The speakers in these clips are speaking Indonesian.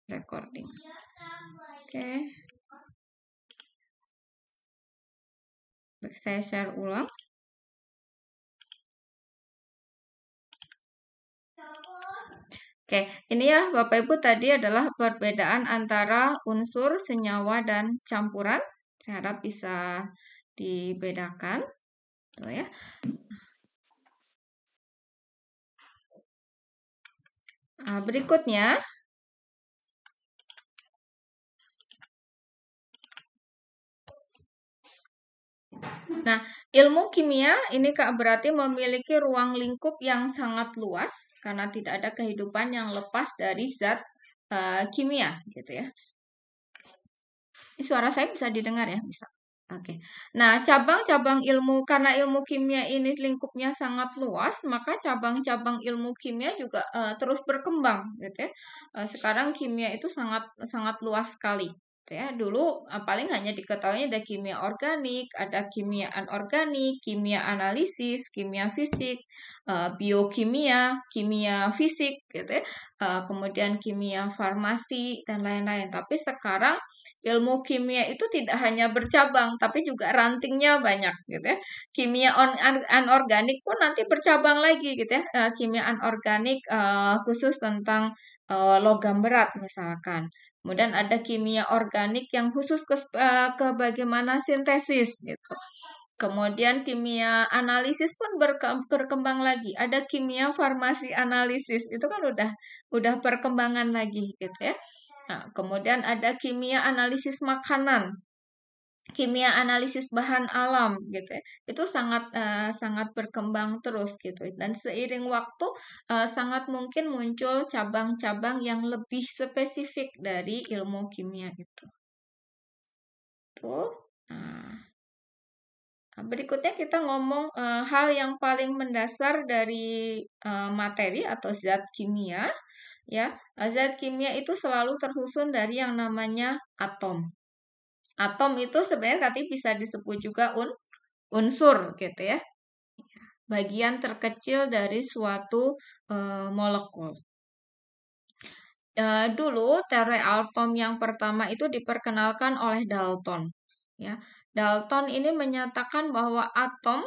recording. Oke. Saya share ulang. Oke, ini ya Bapak Ibu tadi adalah perbedaan antara unsur, senyawa, dan campuran. Saya harap bisa dibedakan. Tuh ya. Nah, berikutnya. Nah, ilmu kimia ini Kak berarti memiliki ruang lingkup yang sangat luas karena tidak ada kehidupan yang lepas dari zat kimia gitu ya. Ini suara saya bisa didengar ya? Bisa. Oke. Nah, cabang-cabang ilmu karena ilmu kimia ini lingkupnya sangat luas, maka cabang-cabang ilmu kimia juga terus berkembang gitu ya. Sekarang kimia itu sangat sangat luas sekali. Ya, dulu paling hanya diketahui ada kimia organik, ada kimia anorganik, kimia analisis, kimia fisik, biokimia, kimia fisik, gitu ya. Kemudian kimia farmasi dan lain-lain. Tapi sekarang ilmu kimia itu tidak hanya bercabang, tapi juga rantingnya banyak, gitu ya. Kimia anorganik pun nanti bercabang lagi, gitu ya. Kimia anorganik khusus tentang logam berat misalkan. Kemudian ada kimia organik yang khusus ke bagaimana sintesis gitu. Kemudian kimia analisis pun berkembang lagi. Ada kimia farmasi analisis. Itu kan udah perkembangan lagi gitu ya. Nah, kemudian ada kimia analisis makanan. Kimia analisis bahan alam gitu ya. Itu sangat berkembang terus gitu. Dan seiring waktu sangat mungkin muncul cabang-cabang yang lebih spesifik dari ilmu kimia itu. Tuh. Nah, berikutnya kita ngomong hal yang paling mendasar dari materi atau zat kimia ya. Zat kimia itu selalu tersusun dari yang namanya atom. Atom itu sebenarnya tadi bisa disebut juga unsur gitu ya. Bagian terkecil dari suatu molekul. Dulu teori atom yang pertama itu diperkenalkan oleh Dalton. Ya, Dalton ini menyatakan bahwa atom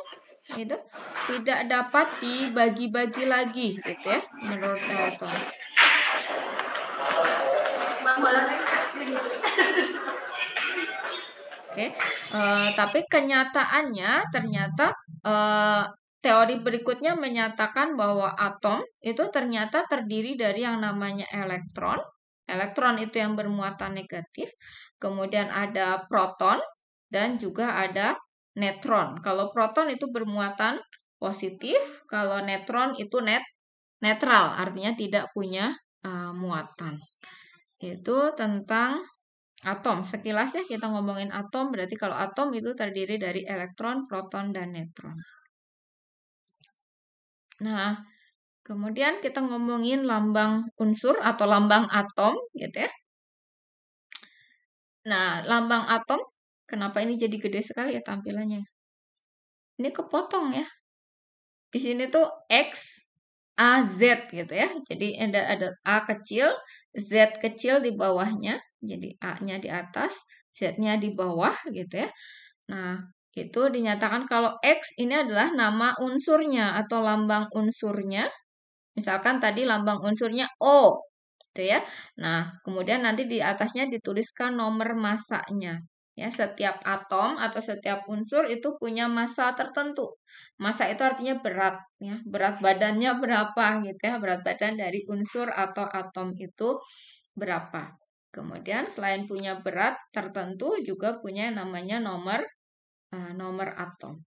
itu tidak dapat dibagi-bagi lagi, gitu ya, menurut Dalton. Oke, tapi kenyataannya ternyata teori berikutnya menyatakan bahwa atom itu ternyata terdiri dari yang namanya elektron. Elektron itu yang bermuatan negatif. Kemudian ada proton dan juga ada netron. Kalau proton itu bermuatan positif, kalau netron itu netral, artinya tidak punya muatan. Itu tentang atom. Sekilas ya kita ngomongin atom, berarti kalau atom itu terdiri dari elektron, proton, dan netron. Nah, kemudian kita ngomongin lambang unsur atau lambang atom, gitu ya. Nah, lambang atom, kenapa ini jadi gede sekali ya tampilannya? Ini kepotong ya. Di sini tuh X, A, Z gitu ya. Jadi ada A kecil, Z kecil di bawahnya. Jadi A-nya di atas, Z-nya di bawah gitu ya. Nah, itu dinyatakan kalau X ini adalah nama unsurnya atau lambang unsurnya. Misalkan tadi lambang unsurnya O, gitu ya. Nah, kemudian nanti di atasnya dituliskan nomor massanya. Ya, setiap atom atau setiap unsur itu punya massa tertentu. Massa itu artinya berat, ya. Berat badannya berapa gitu ya. Berat badan dari unsur atau atom itu berapa. Kemudian selain punya berat tertentu juga punya namanya nomor atom.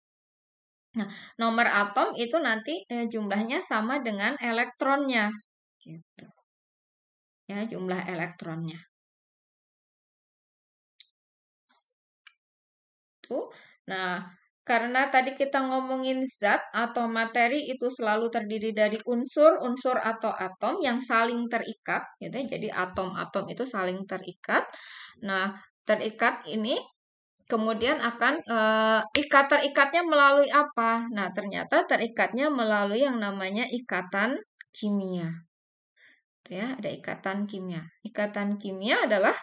Nah, nomor atom itu nanti jumlahnya sama dengan elektronnya. Gitu. Ya, jumlah elektronnya. Tuh. Nah, karena tadi kita ngomongin zat atau materi itu selalu terdiri dari unsur atau atom yang saling terikat, gitu ya. Jadi atom-atom itu saling terikat. Nah, terikat ini kemudian akan terikatnya melalui apa? Nah, ternyata terikatnya melalui yang namanya ikatan kimia. Ya, ada ikatan kimia. Ikatan kimia adalah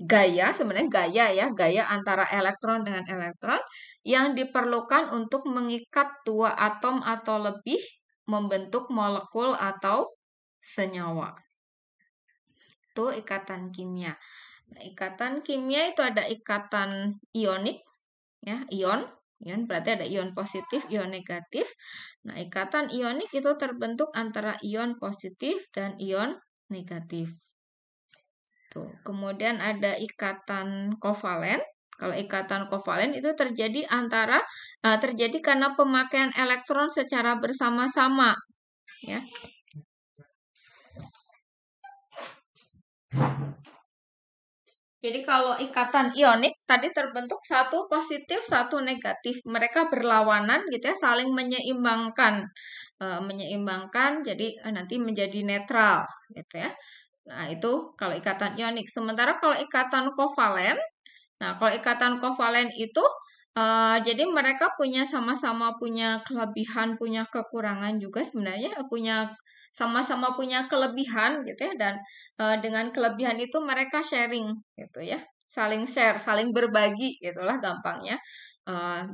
gaya, sebenarnya gaya ya, gaya antara elektron dengan elektron yang diperlukan untuk mengikat dua atom atau lebih membentuk molekul atau senyawa. Itu ikatan kimia. Nah, ikatan kimia itu ada ikatan ionik, ya, ion berarti ada ion positif, ion negatif. Nah, ikatan ionik itu terbentuk antara ion positif dan ion negatif. Tuh. Kemudian ada ikatan kovalen. Kalau ikatan kovalen itu terjadi terjadi karena pemakaian elektron secara bersama-sama, ya. Jadi kalau ikatan ionik tadi terbentuk satu positif, satu negatif. Mereka berlawanan gitu ya, saling menyeimbangkan. Menyeimbangkan jadi nanti menjadi netral gitu ya. Nah, itu kalau ikatan ionik. Sementara kalau ikatan kovalen, kalau ikatan kovalen itu jadi mereka sama-sama punya kelebihan, punya kekurangan juga sebenarnya, sama-sama punya kelebihan gitu ya, dan dengan kelebihan itu mereka sharing gitu ya, saling share, saling berbagi gitulah gampangnya,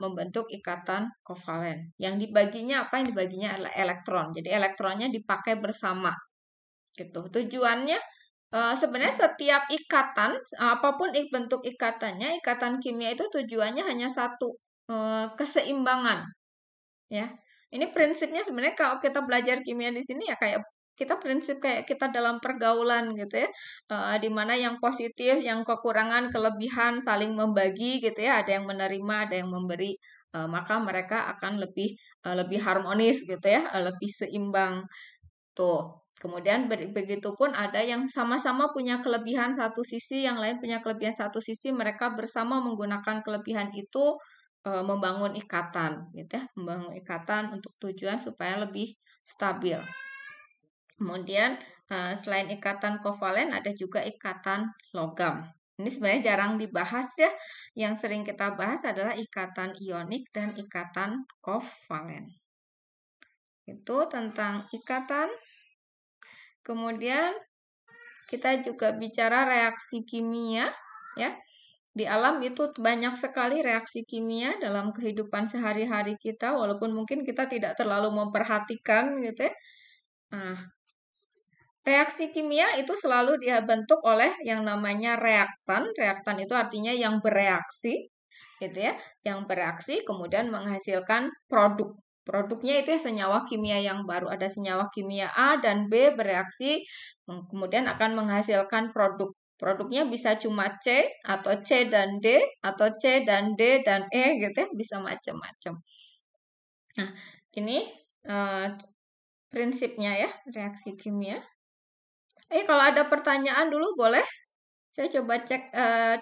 membentuk ikatan kovalen. Yang dibaginya apa? Yang dibaginya adalah elektron. Jadi elektronnya dipakai bersama gitu. Tujuannya sebenarnya setiap ikatan, apapun bentuk ikatannya, ikatan kimia itu tujuannya hanya satu, keseimbangan, ya. Ini prinsipnya sebenarnya kalau kita belajar kimia di sini ya kayak prinsip kayak kita dalam pergaulan gitu ya, di mana yang positif, yang kekurangan, kelebihan saling membagi gitu ya, ada yang menerima, ada yang memberi, maka mereka akan lebih harmonis gitu ya, lebih seimbang. Tuh. Kemudian begitupun ada yang sama-sama punya kelebihan satu sisi, yang lain punya kelebihan satu sisi, mereka bersama menggunakan kelebihan itu membangun ikatan, gitu ya, membangun ikatan untuk tujuan supaya lebih stabil. Kemudian selain ikatan kovalen ada juga ikatan logam. Ini sebenarnya jarang dibahas ya. Yang sering kita bahas adalah ikatan ionik dan ikatan kovalen. Itu tentang ikatan. Kemudian kita juga bicara reaksi kimia, ya. Di alam itu banyak sekali reaksi kimia dalam kehidupan sehari-hari kita, walaupun mungkin kita tidak terlalu memperhatikan gitu ya. Nah, reaksi kimia itu selalu dibentuk oleh yang namanya reaktan. Reaktan itu artinya yang bereaksi, gitu ya. Yang bereaksi kemudian menghasilkan produk. Produknya itu senyawa kimia yang baru. Ada senyawa kimia A dan B bereaksi, kemudian akan menghasilkan produk. Produknya bisa cuma C, atau C dan D, atau C dan D dan E gitu ya, bisa macam-macam. Nah, ini prinsipnya ya, reaksi kimia. Kalau ada pertanyaan dulu boleh. Saya coba cek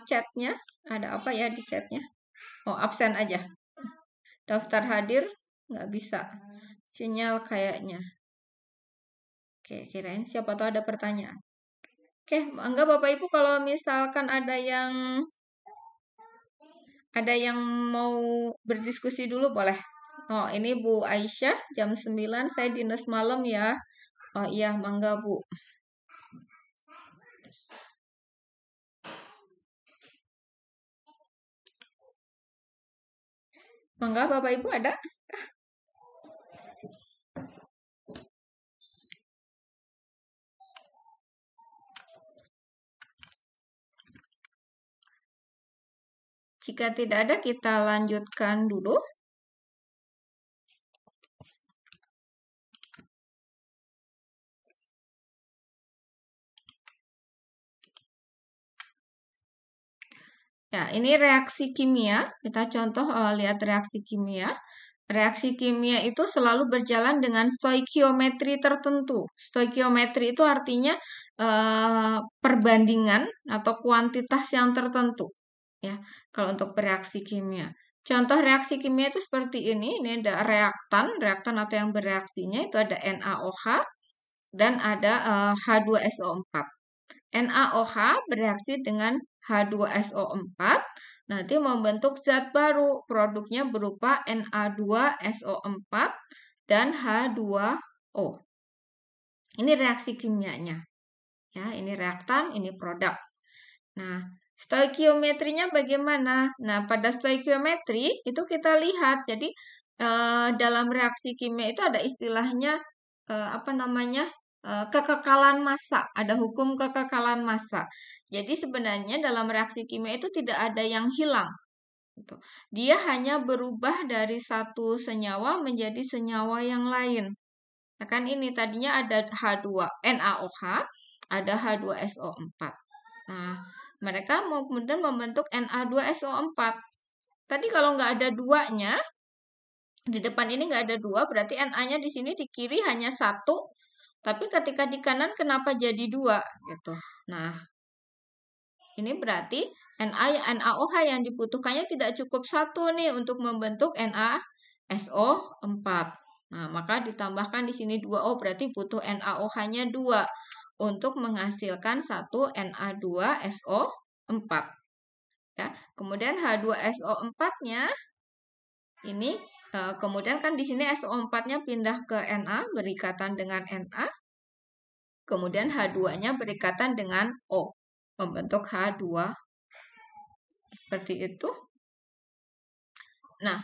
chatnya. Ada apa ya di chatnya? Oh, absen aja. Daftar hadir nggak bisa. Sinyal kayaknya. Oke, kirain siapa tahu ada pertanyaan. Oke, enggak Bapak Ibu kalau misalkan ada yang mau berdiskusi dulu boleh. Oh, ini Bu Aisyah jam 9 saya dinas malam ya. Oh iya, mangga Bu. Mangga Bapak Ibu ada? Jika tidak ada, kita lanjutkan dulu. Ya, ini reaksi kimia. Kita contoh lihat reaksi kimia. Reaksi kimia itu selalu berjalan dengan stoikiometri tertentu. Stoikiometri itu artinya perbandingan atau kuantitas yang tertentu. Ya, kalau untuk reaksi kimia. Contoh reaksi kimia itu seperti ini. Ini ada reaktan atau yang bereaksinya itu ada NaOH dan ada H2SO4. NaOH bereaksi dengan H2SO4, nanti membentuk zat baru. Produknya berupa Na2SO4 dan H2O. Ini reaksi kimianya. Ya, ini reaktan, ini produk. Nah, stoikiometrinya bagaimana? Nah, pada stoikiometri itu kita lihat. Jadi dalam reaksi kimia itu ada istilahnya apa namanya? Kekekalan massa. Ada hukum kekekalan massa. Jadi sebenarnya dalam reaksi kimia itu tidak ada yang hilang. Gitu. Dia hanya berubah dari satu senyawa menjadi senyawa yang lain. Nah, kan ini tadinya ada H2 NaOH, ada H2SO4. Nah, mereka kemudian membentuk Na2SO4. Tadi kalau nggak ada duanya, di depan ini nggak ada dua, berarti Na-nya di sini di kiri hanya satu, tapi ketika di kanan kenapa jadi dua? Gitu. Nah, ini berarti NaOH yang dibutuhkannya tidak cukup satu nih untuk membentuk NaSO4. Nah, maka ditambahkan di sini 2O, berarti butuh NaOH-nya 2 untuk menghasilkan satu Na2SO4. Ya, kemudian H2SO4-nya ini kemudian kan di sini SO4-nya pindah ke Na, berikatan dengan Na. Kemudian H2-nya berikatan dengan O, membentuk H2. Seperti itu. Nah,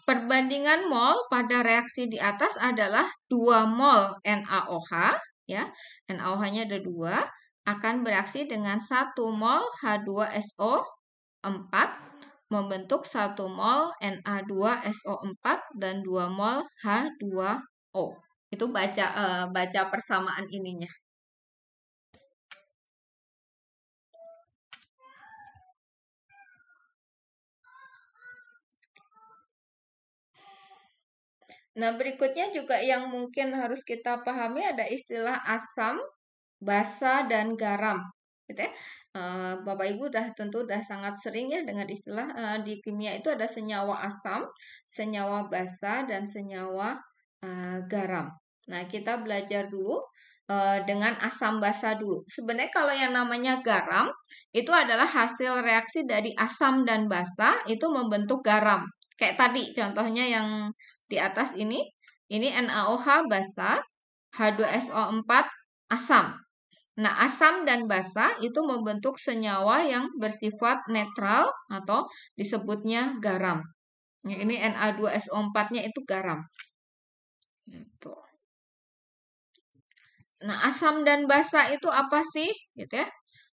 perbandingan mol pada reaksi di atas adalah 2 mol NaOH, ya. NaOH-nya ada 2, akan bereaksi dengan 1 mol H2SO4 membentuk 1 mol Na2SO4 dan 2 mol H2O. Itu baca persamaan ininya. Nah, berikutnya juga yang mungkin harus kita pahami ada istilah asam, basa, dan garam. Gitu ya. Bapak Ibu tentu sangat sering ya dengan istilah di kimia itu ada senyawa asam, senyawa basa, dan senyawa garam. Nah, kita belajar dulu dengan asam basa dulu. Sebenarnya kalau yang namanya garam itu adalah hasil reaksi dari asam dan basa itu membentuk garam. Kayak tadi contohnya yang di atas ini NaOH basa, H2SO4 asam. Nah, asam dan basa itu membentuk senyawa yang bersifat netral atau disebutnya garam. Ini Na2SO4-nya itu garam. Gitu. Nah, asam dan basa itu apa sih? Gitu ya.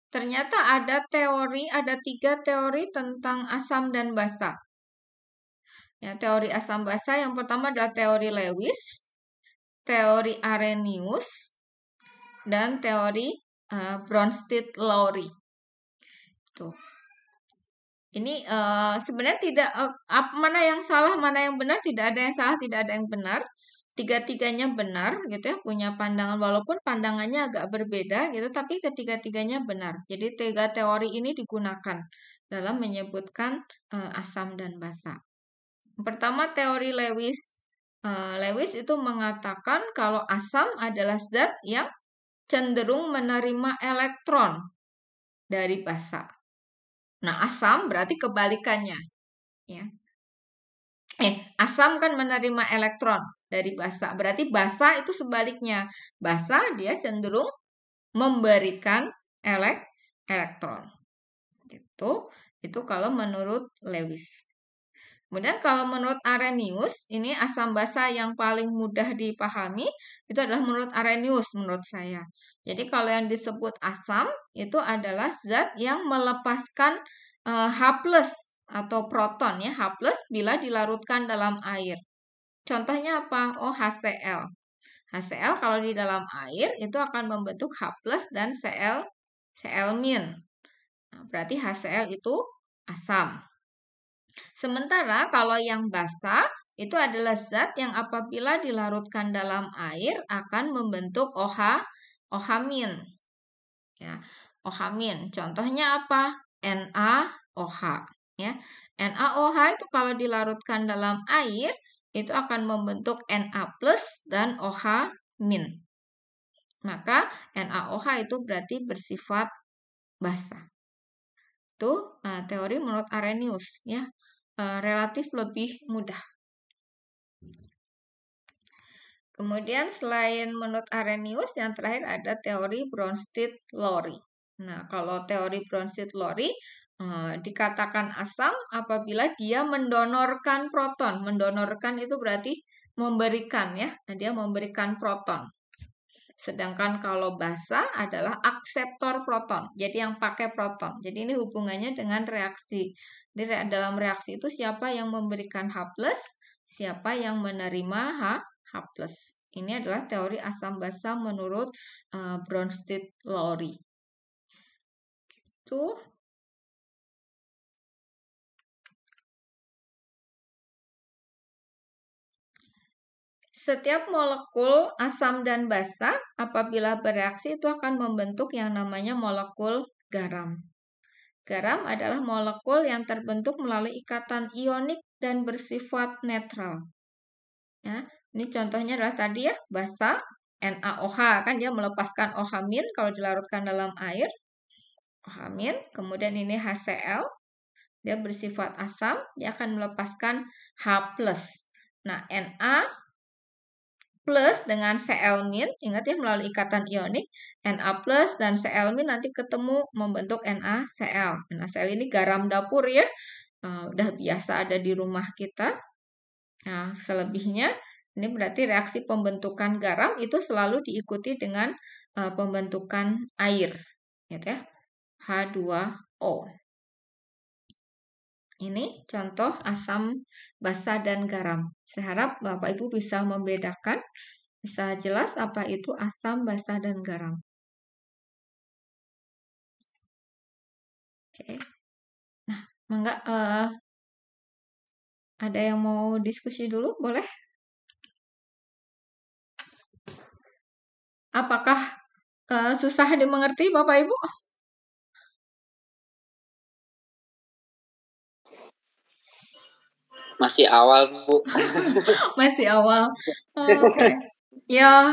Ternyata ada 3 teori tentang asam dan basa. Ya, teori asam basa yang pertama adalah teori Lewis, teori Arrhenius, dan teori Bronsted-Lowry. Tuh. Ini sebenarnya tidak mana yang salah, mana yang benar, tidak ada yang salah, tidak ada yang benar. Tiga-tiganya benar gitu ya, punya pandangan walaupun pandangannya agak berbeda gitu, tapi ketiga-tiganya benar. Jadi 3 teori ini digunakan dalam menyebutkan asam dan basa. Pertama teori Lewis. Lewis itu mengatakan kalau asam adalah zat yang cenderung menerima elektron dari basa. Nah, asam berarti kebalikannya. Ya. Asam kan menerima elektron dari basa. Berarti basa itu sebaliknya. Basa dia cenderung memberikan elektron. Gitu. Itu kalau menurut Lewis. Kemudian kalau menurut Arrhenius, ini asam basa yang paling mudah dipahami, itu adalah menurut Arrhenius menurut saya. Jadi kalau yang disebut asam, itu adalah zat yang melepaskan H+ atau proton ya, H+ bila dilarutkan dalam air. Contohnya apa? Oh, HCl. HCl kalau di dalam air itu akan membentuk H+ dan Cl-. Nah, berarti HCl itu asam. Sementara kalau yang basa itu adalah zat yang apabila dilarutkan dalam air akan membentuk OH-. Ya, OH-. Contohnya apa? NaOH. Ya, NaOH itu kalau dilarutkan dalam air itu akan membentuk Na+ dan OH-. Maka NaOH itu berarti bersifat basa. Itu teori menurut Arrhenius ya. Relatif lebih mudah. Kemudian selain menurut Arrhenius, yang terakhir ada teori Bronsted-Lowry. Nah, kalau teori Bronsted-Lowry dikatakan asam apabila dia mendonorkan proton. Mendonorkan itu berarti memberikan ya. Nah, dia memberikan proton. Sedangkan kalau basa adalah akseptor proton. Jadi yang pakai proton. Jadi ini hubungannya dengan reaksi. Jadi dalam reaksi itu siapa yang memberikan H+, siapa yang menerima H+. Ini adalah teori asam basa menurut Bronsted-Lowry. Itu. Setiap molekul asam dan basa apabila bereaksi itu akan membentuk yang namanya molekul garam. Garam adalah molekul yang terbentuk melalui ikatan ionik dan bersifat netral. Ya, ini contohnya adalah tadi ya, basa, NaOH, kan dia melepaskan OH- kalau dilarutkan dalam air. OH-, kemudian ini HCl, dia bersifat asam, dia akan melepaskan H+. Nah, Na plus dengan Cl-, ingat ya melalui ikatan ionik, Na plus dan Cl- nanti ketemu membentuk NaCl. NaCl ini garam dapur ya, udah biasa ada di rumah kita. Nah, selebihnya ini berarti reaksi pembentukan garam itu selalu diikuti dengan pembentukan air, gitu ya, H2O. Ini contoh asam basa dan garam. Saya harap Bapak Ibu bisa membedakan, bisa jelas apa itu asam basa dan garam. Oke. Nah, enggak ada yang mau diskusi dulu, boleh? Apakah susah dimengerti Bapak Ibu? Masih awal, Bu. Masih awal. Oke. Ya,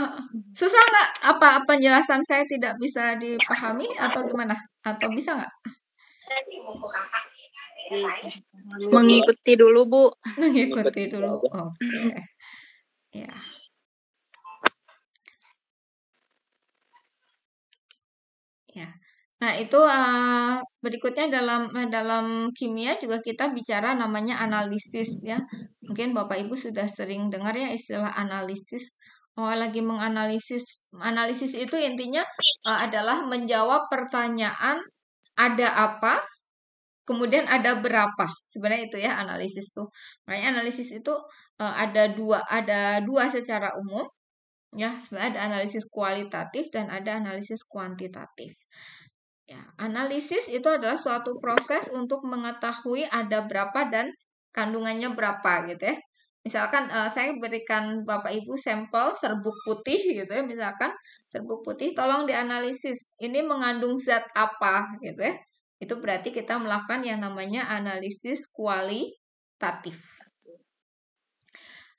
susah nggak? Apa penjelasan saya tidak bisa dipahami atau gimana? Atau bisa nggak? Mengikuti dulu, Bu. Mengikuti dulu. Oke. Ya. Ya. Nah, itu berikutnya dalam kimia juga kita bicara namanya analisis ya. Mungkin Bapak Ibu sudah sering dengar ya istilah analisis. Oh, lagi menganalisis. Analisis itu intinya adalah menjawab pertanyaan ada apa, kemudian ada berapa. Sebenarnya itu ya analisis tuh. Makanya analisis itu ada dua secara umum. Ya, sebenarnya ada analisis kualitatif dan ada analisis kuantitatif. Ya, analisis itu adalah suatu proses untuk mengetahui ada berapa dan kandungannya berapa gitu ya. Misalkan saya berikan Bapak Ibu sampel serbuk putih gitu ya, misalkan serbuk putih tolong dianalisis. Ini mengandung zat apa gitu ya. Itu berarti kita melakukan yang namanya analisis kualitatif.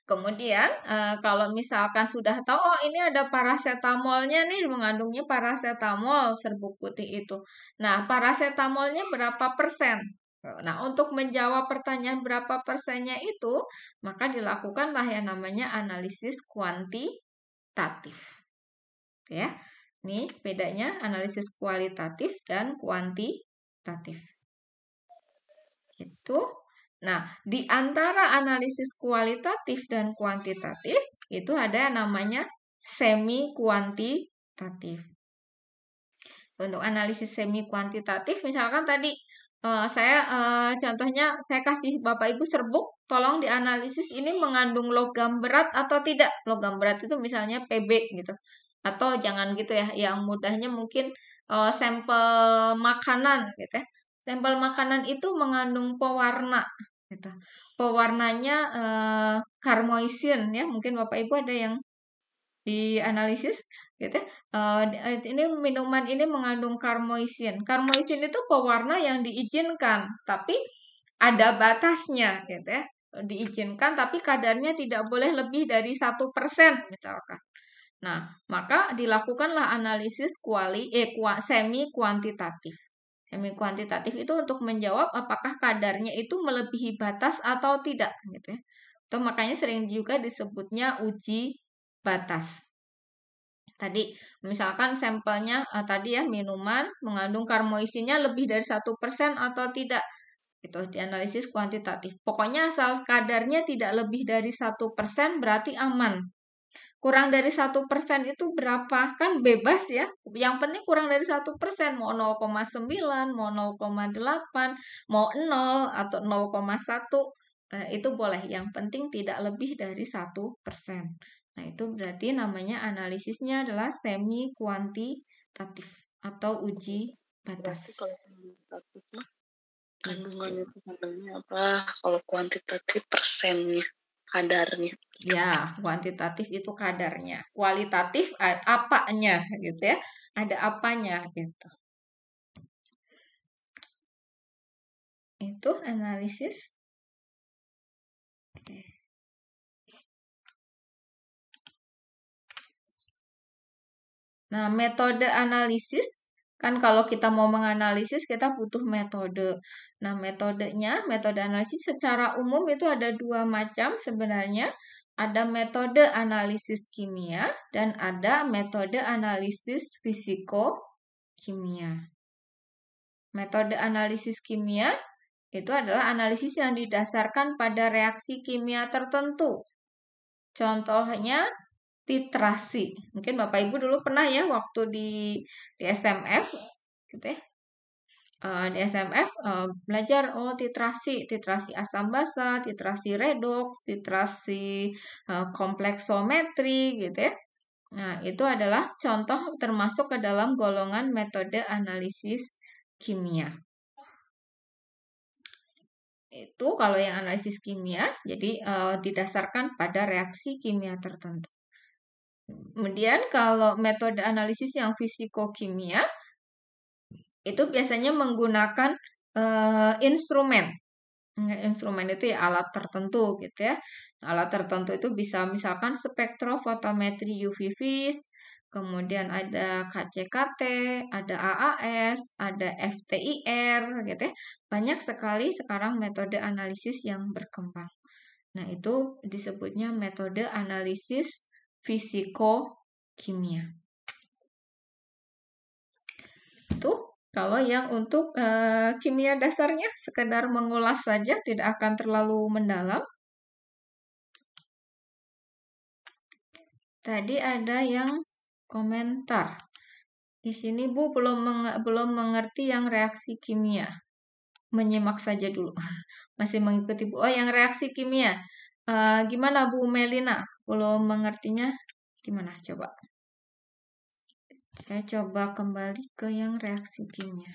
Kemudian kalau misalkan sudah tahu, oh ini ada parasetamolnya nih, mengandungnya parasetamol serbuk putih itu. Nah, parasetamolnya berapa persen? Nah, untuk menjawab pertanyaan berapa persennya itu, maka dilakukanlah yang namanya analisis kuantitatif. Ya, ini bedanya analisis kualitatif dan kuantitatif. Itu. Nah, di antara analisis kualitatif dan kuantitatif, itu ada yang namanya semi-kuantitatif. Untuk analisis semi-kuantitatif, misalkan tadi contohnya saya kasih Bapak Ibu serbuk, tolong dianalisis ini mengandung logam berat atau tidak. Logam berat itu misalnya Pb gitu. Atau jangan gitu ya, yang mudahnya mungkin sampel makanan gitu ya. Sampel makanan itu mengandung pewarna gitu. Pewarnanya karmoisin ya. Mungkin Bapak Ibu ada yang dianalisis gitu ya. Ini minuman ini mengandung karmoisin. Karmoisin itu pewarna yang diizinkan, tapi ada batasnya gitu ya. Diizinkan tapi kadarnya tidak boleh lebih dari 1% misalkan. Nah, maka dilakukanlah analisis semi kuantitatif. Semi kuantitatif itu untuk menjawab apakah kadarnya itu melebihi batas atau tidak gitu ya. Atau makanya sering juga disebutnya uji batas. Tadi misalkan sampelnya tadi ya minuman mengandung karmoisinya lebih dari 1% atau tidak. Itu dianalisis kuantitatif. Pokoknya asal kadarnya tidak lebih dari 1% berarti aman. Kurang dari 1% itu berapa? Kan bebas ya. Yang penting kurang dari 1%. Mau 0,9, mau 0,8, mau 0 atau 0,1. Itu boleh. Yang penting tidak lebih dari 1%. Nah, itu berarti namanya analisisnya adalah semi kuantitatif atau uji Berarti batas. kalau kuantitatif mah Gitu. kandungannya itu kandungannya apa? Kalau kuantitatif persennya, kadarnya. Ya, kuantitatif itu kadarnya. Kualitatif apanya gitu ya. Ada apanya gitu. Itu analisis. Oke. Nah, metode analisis kan kalau kita mau menganalisis kita butuh metode. Nah, metode analisis secara umum itu ada 2 macam sebenarnya. Ada metode analisis kimia dan ada metode analisis fisiko-kimia. Metode analisis kimia itu adalah analisis yang didasarkan pada reaksi kimia tertentu. Contohnya titrasi. Mungkin Bapak Ibu dulu pernah ya waktu di SMF gitu ya. Di SMF belajar titrasi asam basa, titrasi redoks, titrasi kompleksometri gitu ya. Nah, itu adalah contoh termasuk ke dalam golongan metode analisis kimia. Itu kalau yang analisis kimia, jadi didasarkan pada reaksi kimia tertentu. Kemudian kalau metode analisis yang fisiko-kimia, itu biasanya menggunakan instrumen. Instrumen itu ya alat tertentu gitu ya. Alat tertentu itu bisa misalkan spektrofotometri UV vis, kemudian ada KCKT, ada AAS, ada FTIR gitu ya. Banyak sekali sekarang metode analisis yang berkembang. Nah, itu disebutnya metode analisis fisiko-kimia. Itu kalau yang untuk kimia dasarnya sekedar mengulas saja, tidak akan terlalu mendalam. Tadi ada yang komentar. Di sini Bu belum mengerti yang reaksi kimia. Menyimak saja dulu. Masih mengikuti Bu. Oh, yang reaksi kimia. Gimana Bu Melina? Belum mengertinya? Gimana? Coba. Saya coba kembali ke yang reaksi kimia.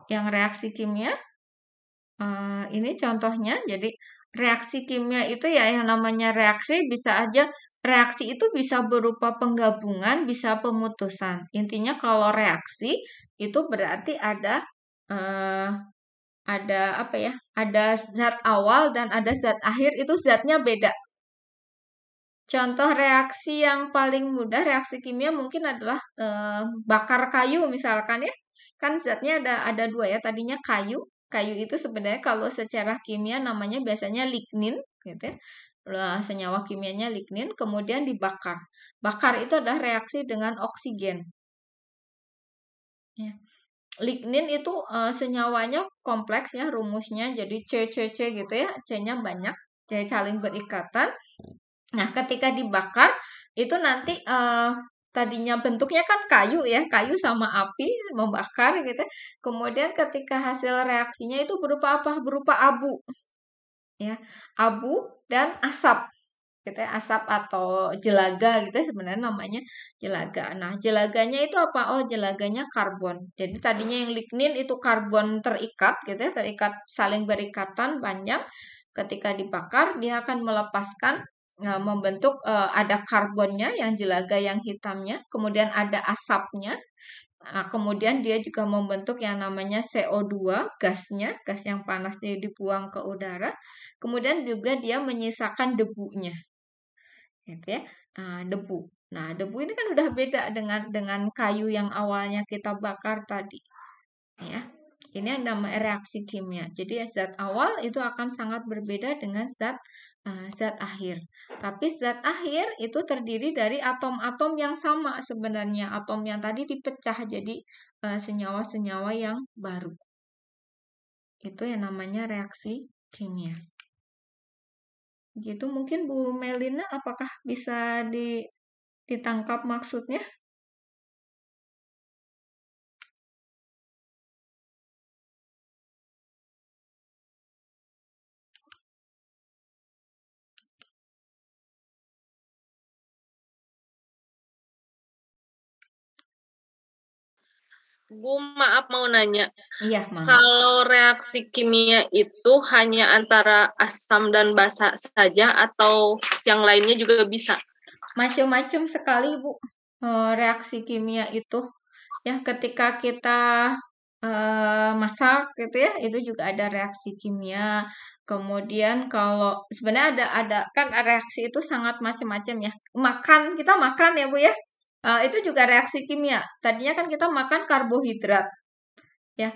Yang reaksi kimia, ini contohnya. Jadi reaksi kimia itu ya yang namanya reaksi bisa aja. Reaksi itu bisa berupa penggabungan, bisa pemutusan. Intinya kalau reaksi itu berarti ada apa ya? Ada zat awal dan ada zat akhir, itu zatnya beda. Contoh reaksi yang paling mudah, reaksi kimia mungkin adalah bakar kayu misalkan ya. Kan zatnya ada 2 ya, tadinya kayu. Kayu itu sebenarnya kalau secara kimia namanya biasanya lignin gitu ya. Senyawa kimianya lignin, kemudian dibakar. Bakar itu adalah reaksi dengan oksigen. Ya. Lignin itu senyawanya kompleks ya rumusnya, jadi C gitu ya, C-nya banyak, C saling berikatan. Nah, ketika dibakar itu nanti tadinya bentuknya kan kayu ya, kayu sama api membakar gitu. Kemudian ketika hasil reaksinya itu berupa apa? Berupa abu. Ya, abu dan asap. Gitu ya, asap atau jelaga gitu ya, sebenarnya namanya jelaga. Nah, jelaganya itu apa? Oh, jelaganya karbon. Jadi tadinya yang lignin itu karbon terikat gitu ya, terikat saling berikatan panjang. Ketika dibakar dia akan melepaskan membentuk ada karbonnya yang jelaga yang hitamnya, kemudian ada asapnya. Kemudian dia juga membentuk yang namanya CO2, gasnya, gas yang panas dibuang ke udara. Kemudian juga dia menyisakan debunya. Gitu ya. Debu. Nah, debu ini kan udah beda dengan kayu yang awalnya kita bakar tadi. Ya. Ini yang namanya reaksi kimia. Jadi zat awal itu akan sangat berbeda dengan zat akhir. Tapi zat akhir itu terdiri dari atom-atom yang sama sebenarnya. Atom yang tadi dipecah jadi senyawa-senyawa yang baru. Itu yang namanya reaksi kimia. Gitu mungkin Bu Melina, apakah bisa ditangkap maksudnya? Bu, maaf mau nanya. Iya, Mama. Kalau reaksi kimia itu hanya antara asam dan basa saja atau yang lainnya juga bisa? Macam-macam sekali, Bu. Reaksi kimia itu. Ya, ketika kita masak gitu ya, itu juga ada reaksi kimia. Kemudian kalau sebenarnya ada kan reaksi itu sangat macam-macam ya. Kita makan ya, Bu ya. Itu juga reaksi kimia. Tadinya kan kita makan karbohidrat. Ya,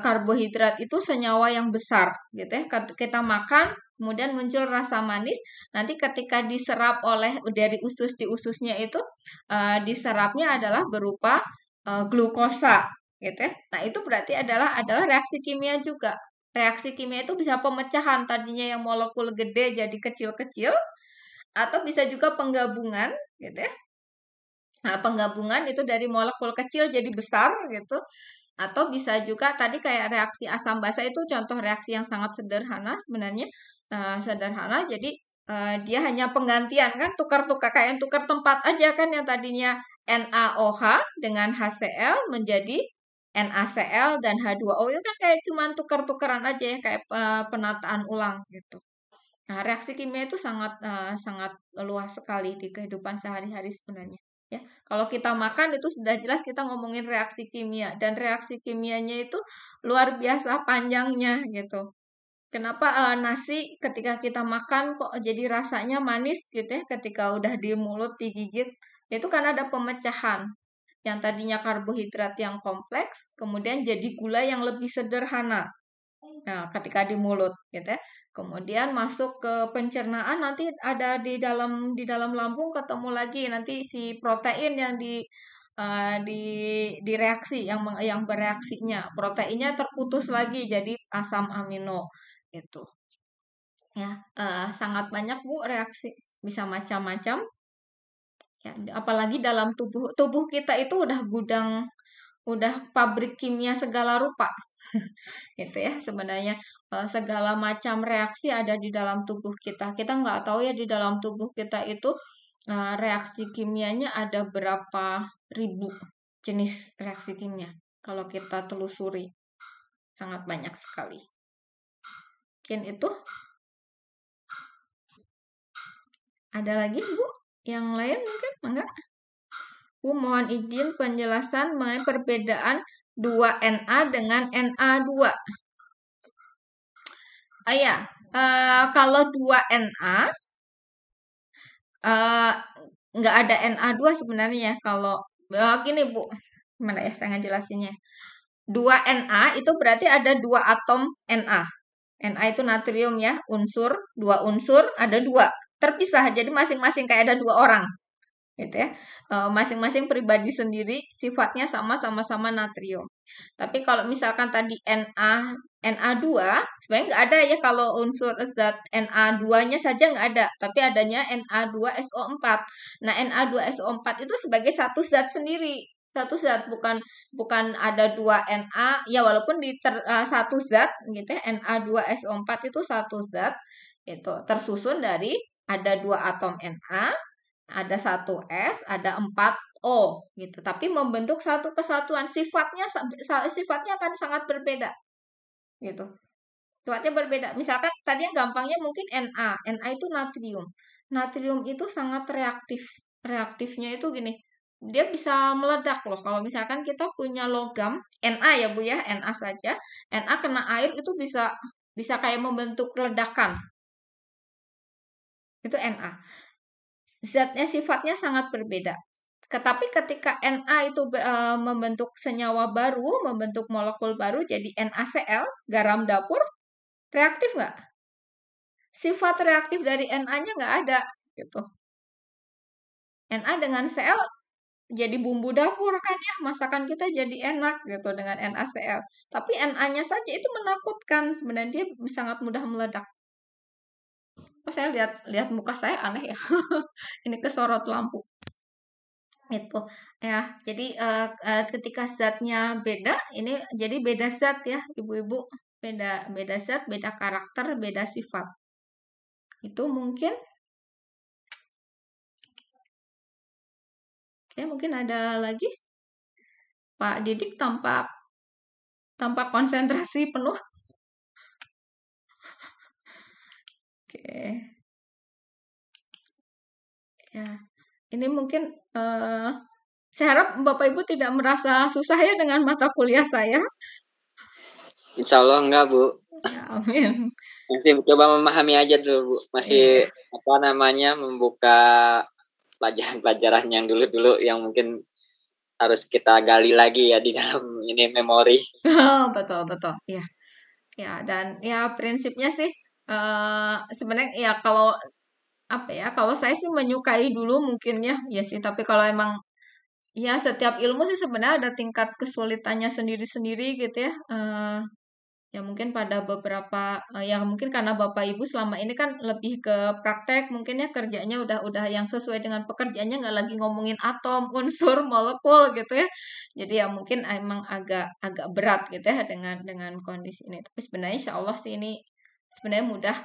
karbohidrat itu senyawa yang besar gitu ya. Kita makan, kemudian muncul rasa manis. Nanti ketika diserap dari usus di ususnya itu diserapnya adalah berupa glukosa gitu ya. Nah, itu berarti adalah reaksi kimia juga. Reaksi kimia itu bisa pemecahan, tadinya yang molekul gede jadi kecil-kecil, atau bisa juga penggabungan gitu ya. Nah, penggabungan itu dari molekul kecil jadi besar gitu. Atau bisa juga tadi kayak reaksi asam basa itu contoh reaksi yang sangat sederhana sebenarnya. Sederhana, jadi dia hanya penggantian kan, tukar-tukar kayak tukar tempat aja kan, yang tadinya NaOH dengan HCl menjadi NaCl dan H2O, itu kan kayak cuman tukar-tukaran aja ya, kayak penataan ulang gitu. Nah, reaksi kimia itu sangat luas sekali di kehidupan sehari-hari sebenarnya. Ya, kalau kita makan itu sudah jelas kita ngomongin reaksi kimia, dan reaksi kimianya itu luar biasa panjangnya gitu. Kenapa nasi ketika kita makan kok jadi rasanya manis gitu ya, ketika udah di mulut digigit, itu kan ada pemecahan. Yang tadinya karbohidrat yang kompleks, kemudian jadi gula yang lebih sederhana. Nah, ketika di mulut gitu ya. Kemudian masuk ke pencernaan, nanti ada di dalam lambung ketemu lagi nanti si protein yang direaksi yang bereaksinya. Proteinnya terputus lagi jadi asam amino gitu. Ya, sangat banyak Bu reaksi, bisa macam-macam. Ya, apalagi dalam tubuh kita itu udah pabrik kimia segala rupa. Gitu ya, sebenarnya segala macam reaksi ada di dalam tubuh kita. Kita nggak tahu ya di dalam tubuh kita itu reaksi kimianya ada berapa ribu jenis reaksi kimia. Kalau kita telusuri, sangat banyak sekali. Mungkin itu. Ada lagi Bu? Yang lain mungkin? Enggak? Bu mohon izin penjelasan mengenai perbedaan 2Na dengan Na2. Ya, kalau 2Na nggak ada Na2 sebenarnya. Kalau gini Bu, gimana ya saya ngejelasinnya? 2Na itu berarti ada 2 atom Na. Na itu natrium ya, dua unsur, ada 2 terpisah. Jadi masing-masing kayak ada 2 orang. Gitu ya. Masing-masing pribadi sendiri, sifatnya sama-sama natrium. Tapi kalau misalkan tadi Na2, sebenarnya nggak ada ya, kalau unsur zat Na2-nya saja nggak ada, tapi adanya Na2SO4. Nah, Na2SO4 itu sebagai satu zat sendiri. Satu zat, bukan ada 2 Na, ya walaupun satu zat gitu ya, Na2SO4 itu satu zat, itu tersusun dari ada 2 atom Na, ada 1 S, ada 4 O gitu. Tapi membentuk satu kesatuan. Sifatnya akan sangat berbeda. Gitu. Sifatnya berbeda. Misalkan tadi yang gampangnya mungkin Na. Na itu natrium. Natrium itu sangat reaktif. Reaktifnya itu gini. Dia bisa meledak loh. Kalau misalkan kita punya logam Na ya Bu ya, Na saja. Na kena air itu bisa kayak membentuk ledakan. Itu Na. Zatnya sifatnya sangat berbeda. Tapi ketika Na itu membentuk senyawa baru, membentuk molekul baru jadi NaCl, garam dapur, reaktif nggak? Sifat reaktif dari Na-nya nggak ada, gitu. Na dengan Cl jadi bumbu dapur kan ya, masakan kita jadi enak gitu dengan NaCl. Tapi Na-nya saja itu menakutkan, sebenarnya dia sangat mudah meledak. Oh, saya lihat muka saya aneh ya. Ini kesorot lampu. Itu ya. Jadi ketika zatnya beda, ini jadi beda zat ya, Ibu-ibu. Beda zat, beda karakter, beda sifat. Itu mungkin. Oke, mungkin ada lagi. Pak Didik tampak konsentrasi penuh. Oke. Ya. Ini mungkin saya harap Bapak Ibu tidak merasa susah ya dengan mata kuliah saya. Insya Allah enggak, Bu. Ya, amin. Masih coba memahami aja dulu, Bu. Masih membuka pelajaran-pelajaran yang dulu-dulu yang mungkin harus kita gali lagi ya di dalam ini memori. Betul. Ya. Ya, dan ya prinsipnya sih sebenarnya ya kalau kalau saya sih menyukai dulu mungkin ya sih, tapi kalau emang ya setiap ilmu sih sebenarnya ada tingkat kesulitannya sendiri-sendiri gitu ya. Ya mungkin pada beberapa ya mungkin karena Bapak Ibu selama ini kan lebih ke praktek, mungkin ya kerjanya udah yang sesuai dengan pekerjaannya, nggak lagi ngomongin atom, unsur, molekul gitu ya. Jadi ya mungkin emang agak berat gitu ya dengan kondisi ini. Tapi sebenarnya insya Allah sih ini sebenarnya mudah.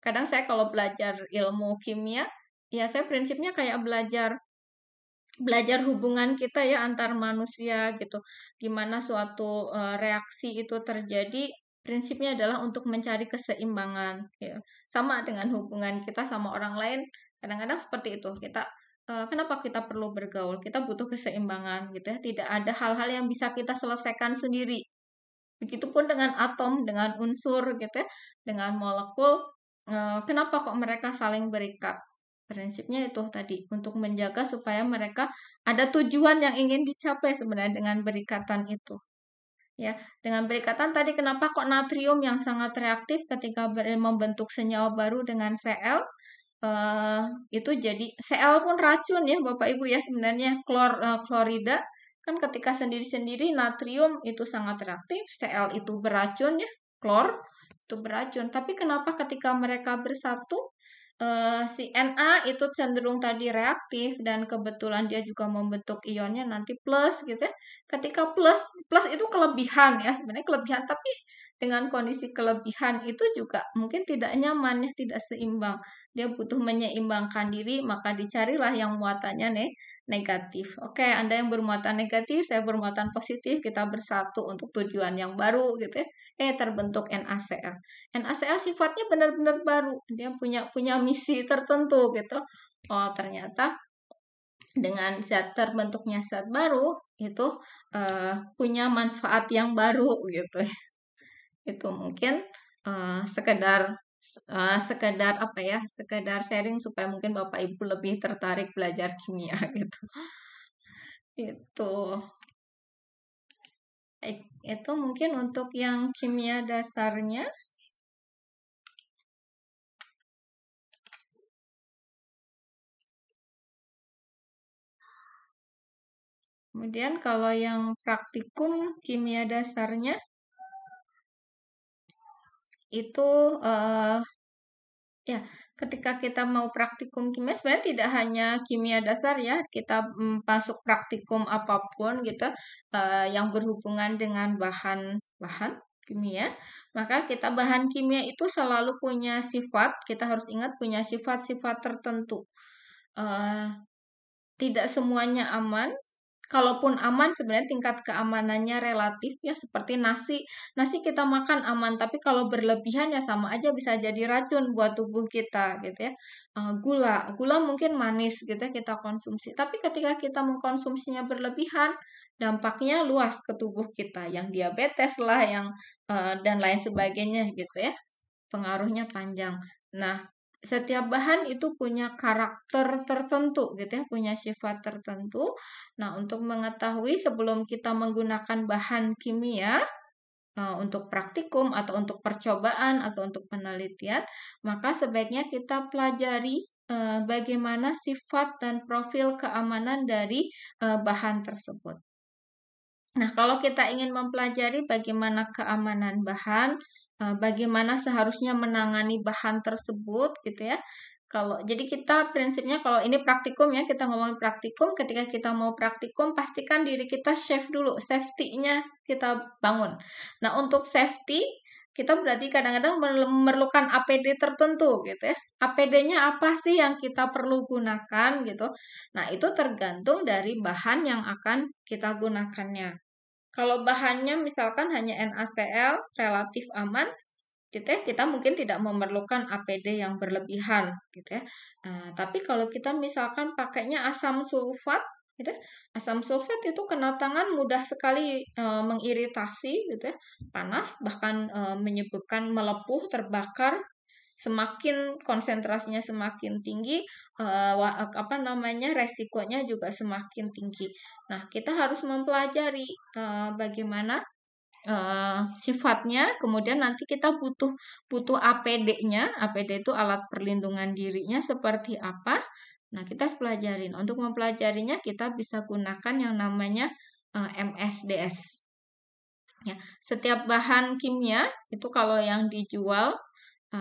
Kadang saya kalau belajar ilmu kimia, ya saya prinsipnya kayak belajar hubungan kita ya antar manusia gitu. Gimana suatu reaksi itu terjadi, prinsipnya adalah untuk mencari keseimbangan gitu. Sama dengan hubungan kita sama orang lain, kadang-kadang seperti itu. Kenapa kita perlu bergaul? Kita butuh keseimbangan gitu ya. Tidak ada hal-hal yang bisa kita selesaikan sendiri. Begitupun dengan atom, dengan unsur gitu ya, dengan molekul. Kenapa kok mereka saling berikat? Prinsipnya itu tadi, untuk menjaga supaya mereka ada tujuan yang ingin dicapai sebenarnya dengan berikatan itu. Ya, dengan berikatan tadi kenapa kok natrium yang sangat reaktif ketika membentuk senyawa baru dengan Cl, itu jadi Cl pun racun ya Bapak Ibu ya sebenarnya klorida kan ketika sendiri-sendiri natrium itu sangat reaktif, Cl itu beracun ya, klor itu beracun. Tapi kenapa ketika mereka bersatu si Na itu cenderung tadi reaktif dan kebetulan dia juga membentuk ionnya nanti plus gitu ya. Ketika plus itu kelebihan ya, sebenarnya kelebihan tapi dengan kondisi kelebihan itu juga mungkin tidak nyaman ya, tidak seimbang. Dia butuh menyeimbangkan diri, maka dicarilah yang muatannya negatif. Oke, Anda yang bermuatan negatif, saya bermuatan positif, kita bersatu untuk tujuan yang baru gitu ya. Terbentuk NaCl. NaCl sifatnya benar-benar baru, dia punya misi tertentu gitu. Oh, ternyata dengan terbentuknya zat baru itu punya manfaat yang baru gitu. Itu mungkin sekedar sekedar sharing supaya mungkin Bapak Ibu lebih tertarik belajar kimia gitu. Itu mungkin untuk yang kimia dasarnya. Kemudian kalau yang praktikum kimia dasarnya itu ya, ketika kita mau praktikum kimia sebenarnya tidak hanya kimia dasar ya, kita masuk praktikum apapun gitu yang berhubungan dengan bahan kimia, maka kita bahan kimia itu selalu punya sifat, kita harus ingat punya sifat-sifat tertentu. Tidak semuanya aman. Kalaupun aman sebenarnya tingkat keamanannya relatif ya, seperti nasi. Nasi kita makan aman, tapi kalau berlebihan ya sama aja bisa jadi racun buat tubuh kita gitu ya. Gula mungkin manis gitu ya kita konsumsi, tapi ketika kita mengkonsumsinya berlebihan, dampaknya luas ke tubuh kita, yang diabetes lah, yang dan lain sebagainya gitu ya. Pengaruhnya panjang. Nah, setiap bahan itu punya karakter tertentu gitu ya, punya sifat tertentu. Nah, untuk mengetahui sebelum kita menggunakan bahan kimia untuk praktikum atau untuk percobaan atau untuk penelitian, maka sebaiknya kita pelajari bagaimana sifat dan profil keamanan dari bahan tersebut. Nah, kalau kita ingin mempelajari bagaimana keamanan bahan, bagaimana seharusnya menangani bahan tersebut gitu ya. Jadi kita prinsipnya kalau ini praktikum ya, kita ngomongin praktikum, ketika kita mau praktikum pastikan diri kita safe dulu, safety-nya kita bangun. Nah, untuk safety kita berarti kadang-kadang memerlukan APD tertentu gitu ya. APD-nya apa sih yang kita perlu gunakan gitu. Nah, itu tergantung dari bahan yang akan kita gunakannya. Kalau bahannya misalkan hanya NaCl, relatif aman, gitu ya, kita mungkin tidak memerlukan APD yang berlebihan, gitu ya. Tapi kalau kita misalkan pakainya asam sulfat, gitu ya, asam sulfat itu kena tangan mudah sekali mengiritasi, gitu ya, panas, bahkan menyebabkan melepuh, terbakar. Semakin konsentrasinya semakin tinggi, resikonya juga semakin tinggi. Nah, kita harus mempelajari bagaimana sifatnya, kemudian nanti kita butuh APD-nya. APD itu alat perlindungan dirinya seperti apa. Nah, kita harus pelajarin. Untuk mempelajarinya kita bisa gunakan yang namanya MSDS. Ya, setiap bahan kimia itu kalau yang dijual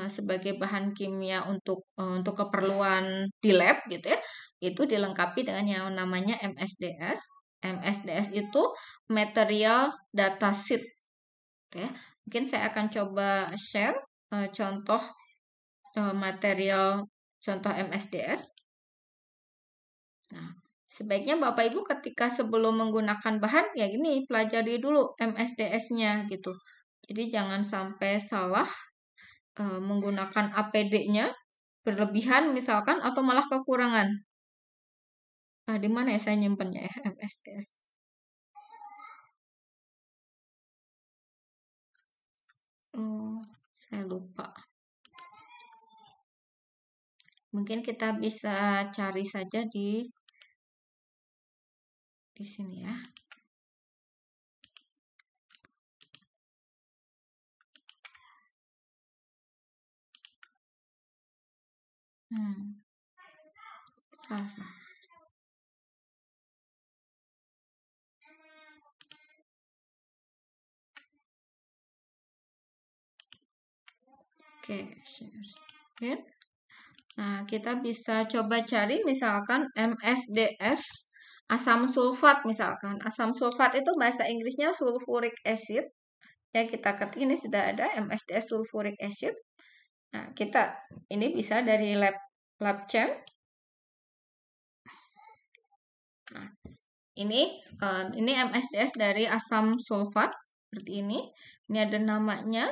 sebagai bahan kimia untuk keperluan di lab gitu ya, itu dilengkapi dengan yang namanya MSDS. MSDS itu Material Data Sheet. Oke, mungkin saya akan coba share contoh material contoh MSDS. Nah, sebaiknya Bapak Ibu ketika sebelum menggunakan bahan ya gini, pelajari dulu MSDS-nya gitu. Jadi jangan sampai salah menggunakan APD-nya berlebihan misalkan atau malah kekurangan. Di mana ya saya nyimpennya ya MSDS? Saya lupa. Mungkin kita bisa cari saja di sini ya. Salah. Oke, share. Nah, kita bisa coba cari misalkan MSDS asam sulfat misalkan. Asam sulfat itu bahasa Inggrisnya sulfuric acid. Ya, kita ketik ini sudah ada MSDS sulfuric acid. Nah, ini bisa dari LabChem. Nah, ini MSDS dari asam sulfat seperti ini. Ini ada namanya.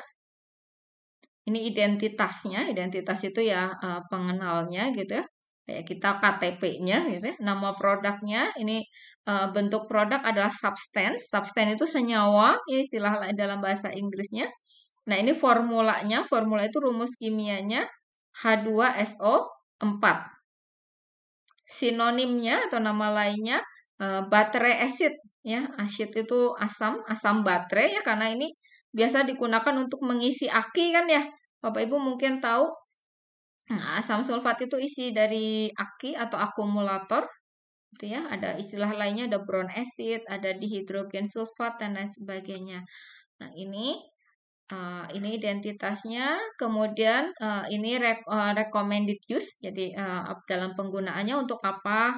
Ini identitasnya. Identitas itu ya pengenalnya gitu ya. Kayak kita KTP-nya gitu ya. Nama produknya ini bentuk produk adalah substance. Substance itu senyawa, ya istilah dalam bahasa Inggrisnya. Nah, ini formulanya. Formula itu rumus kimianya H2SO4. Sinonimnya atau nama lainnya baterai acid ya. Acid itu asam baterai ya, karena ini biasa digunakan untuk mengisi aki kan ya. Bapak Ibu mungkin tahu. Nah, asam sulfat itu isi dari aki atau akumulator. Gitu ya. Ada istilah lainnya, ada brown acid, ada dihidrogen sulfat dan lain sebagainya. Nah, ini identitasnya, kemudian ini recommended use, jadi dalam penggunaannya untuk apa?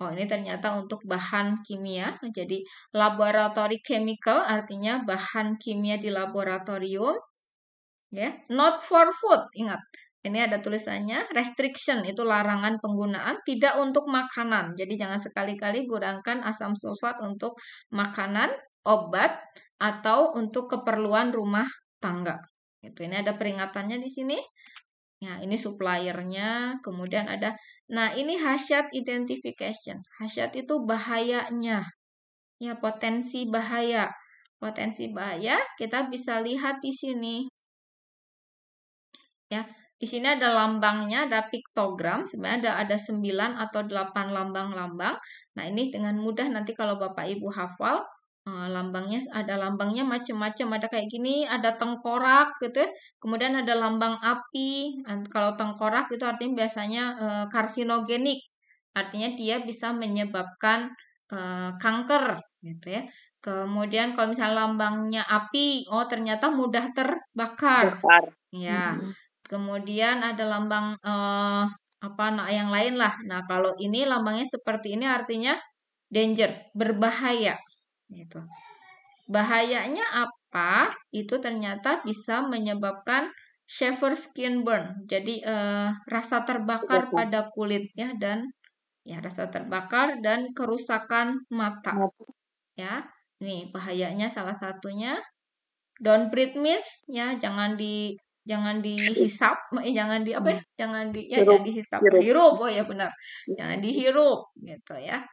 Oh, ini ternyata untuk bahan kimia, jadi laboratory chemical artinya bahan kimia di laboratorium, ya. Not for food, ingat. Ini ada tulisannya restriction, itu larangan penggunaan, tidak untuk makanan. Jadi jangan sekali-kali gunakan asam sulfat untuk makanan, obat, atau untuk keperluan rumah tangga. Itu ini ada peringatannya di sini. Ya, ini suppliernya, kemudian ada. Nah, ini hazard identification. Hazard itu bahayanya. Ya, potensi bahaya. Potensi bahaya kita bisa lihat di sini. Ya, Di sini ada lambangnya, ada piktogram. Sebenarnya ada 9 atau 8 lambang-lambang. Nah, ini dengan mudah nanti kalau Bapak Ibu hafal, lambangnya ada lambangnya macam-macam. Ada kayak gini, ada tengkorak gitu ya. Kemudian ada lambang api. Kalau tengkorak itu artinya biasanya karsinogenik. Artinya dia bisa menyebabkan kanker gitu ya. Kemudian kalau misalnya lambangnya api, oh ternyata mudah terbakar. Bakar. Ya. Kemudian ada lambang yang lain lah. Nah, kalau ini lambangnya seperti ini artinya danger, berbahaya gitu. Bahayanya apa? Itu ternyata bisa menyebabkan severe skin burn. Jadi rasa terbakar pada kulitnya dan rasa terbakar dan kerusakan mata. Ya. Nih, bahayanya salah satunya don't breathe mist ya, jangan dihisap, jangan dihisap, hirup, oh ya benar, jangan dihirup gitu ya.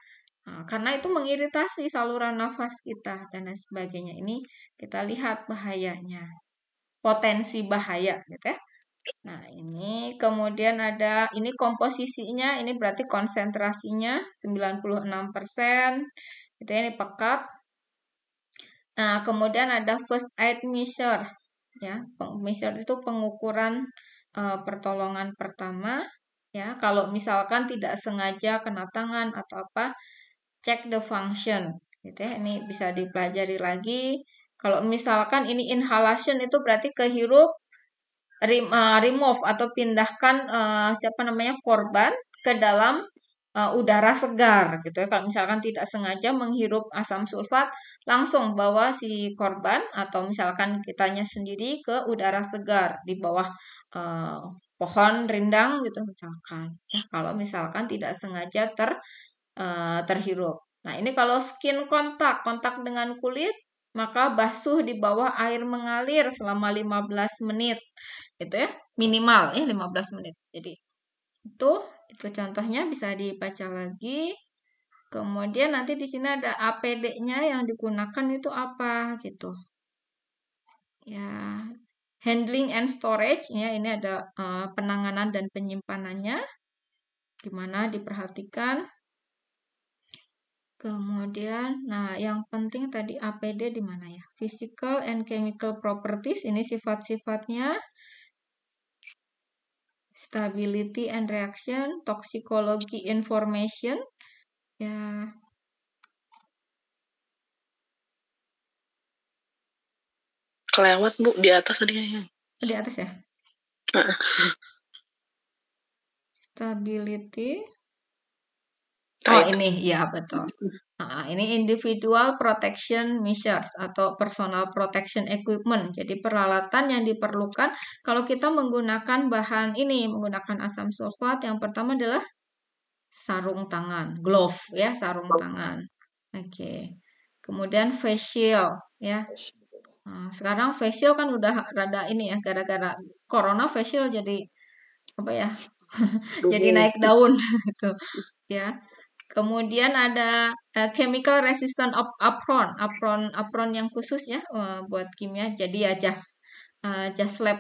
Nah, karena itu mengiritasi saluran nafas kita dan lain sebagainya. Ini kita lihat bahayanya, potensi bahaya gitu ya. Nah, ini kemudian ada ini komposisinya, ini berarti konsentrasinya 96%. Itu ini pekat. Nah, kemudian ada first aid measures ya. Measure itu pengukuran pertolongan pertama ya. Kalau misalkan tidak sengaja kena tangan atau apa, check the function gitu ya. Ini bisa dipelajari lagi. Kalau misalkan ini inhalation itu berarti kehirup, remove atau pindahkan korban ke dalam udara segar gitu ya. Kalau misalkan tidak sengaja menghirup asam sulfat, langsung bawa si korban atau misalkan kitanya sendiri ke udara segar di bawah pohon rindang gitu misalkan ya. Kalau misalkan tidak sengaja terhirup. Nah, ini kalau skin kontak dengan kulit, maka basuh di bawah air mengalir selama 15 menit. Itu ya, minimal ya 15 menit. Jadi itu contohnya bisa dibaca lagi. Kemudian nanti di sini ada APD-nya yang digunakan itu apa gitu. Ya, handling and storage ya, ini ada penanganan dan penyimpanannya. Gimana diperhatikan. Kemudian, nah yang penting tadi APD di mana ya? Physical and chemical properties, ini sifat-sifatnya. Stability and reaction, toxicology information, ya. Kelewat Bu, di atas tadi ya. Di atas ya? Stability. Oh ini, ya betul. Ini individual protection measures atau personal protection equipment. Jadi peralatan yang diperlukan kalau kita menggunakan bahan ini, menggunakan asam sulfat. Yang pertama adalah sarung tangan, glove ya, sarung tangan. Oke. Kemudian face shield ya. Nah, sekarang face shield kan udah rada ini ya, gara-gara corona face shield jadi apa ya? Jadi naik daun gitu ya. Kemudian ada chemical resistant apron yang khusus ya buat kimia. Jadi ya jas lab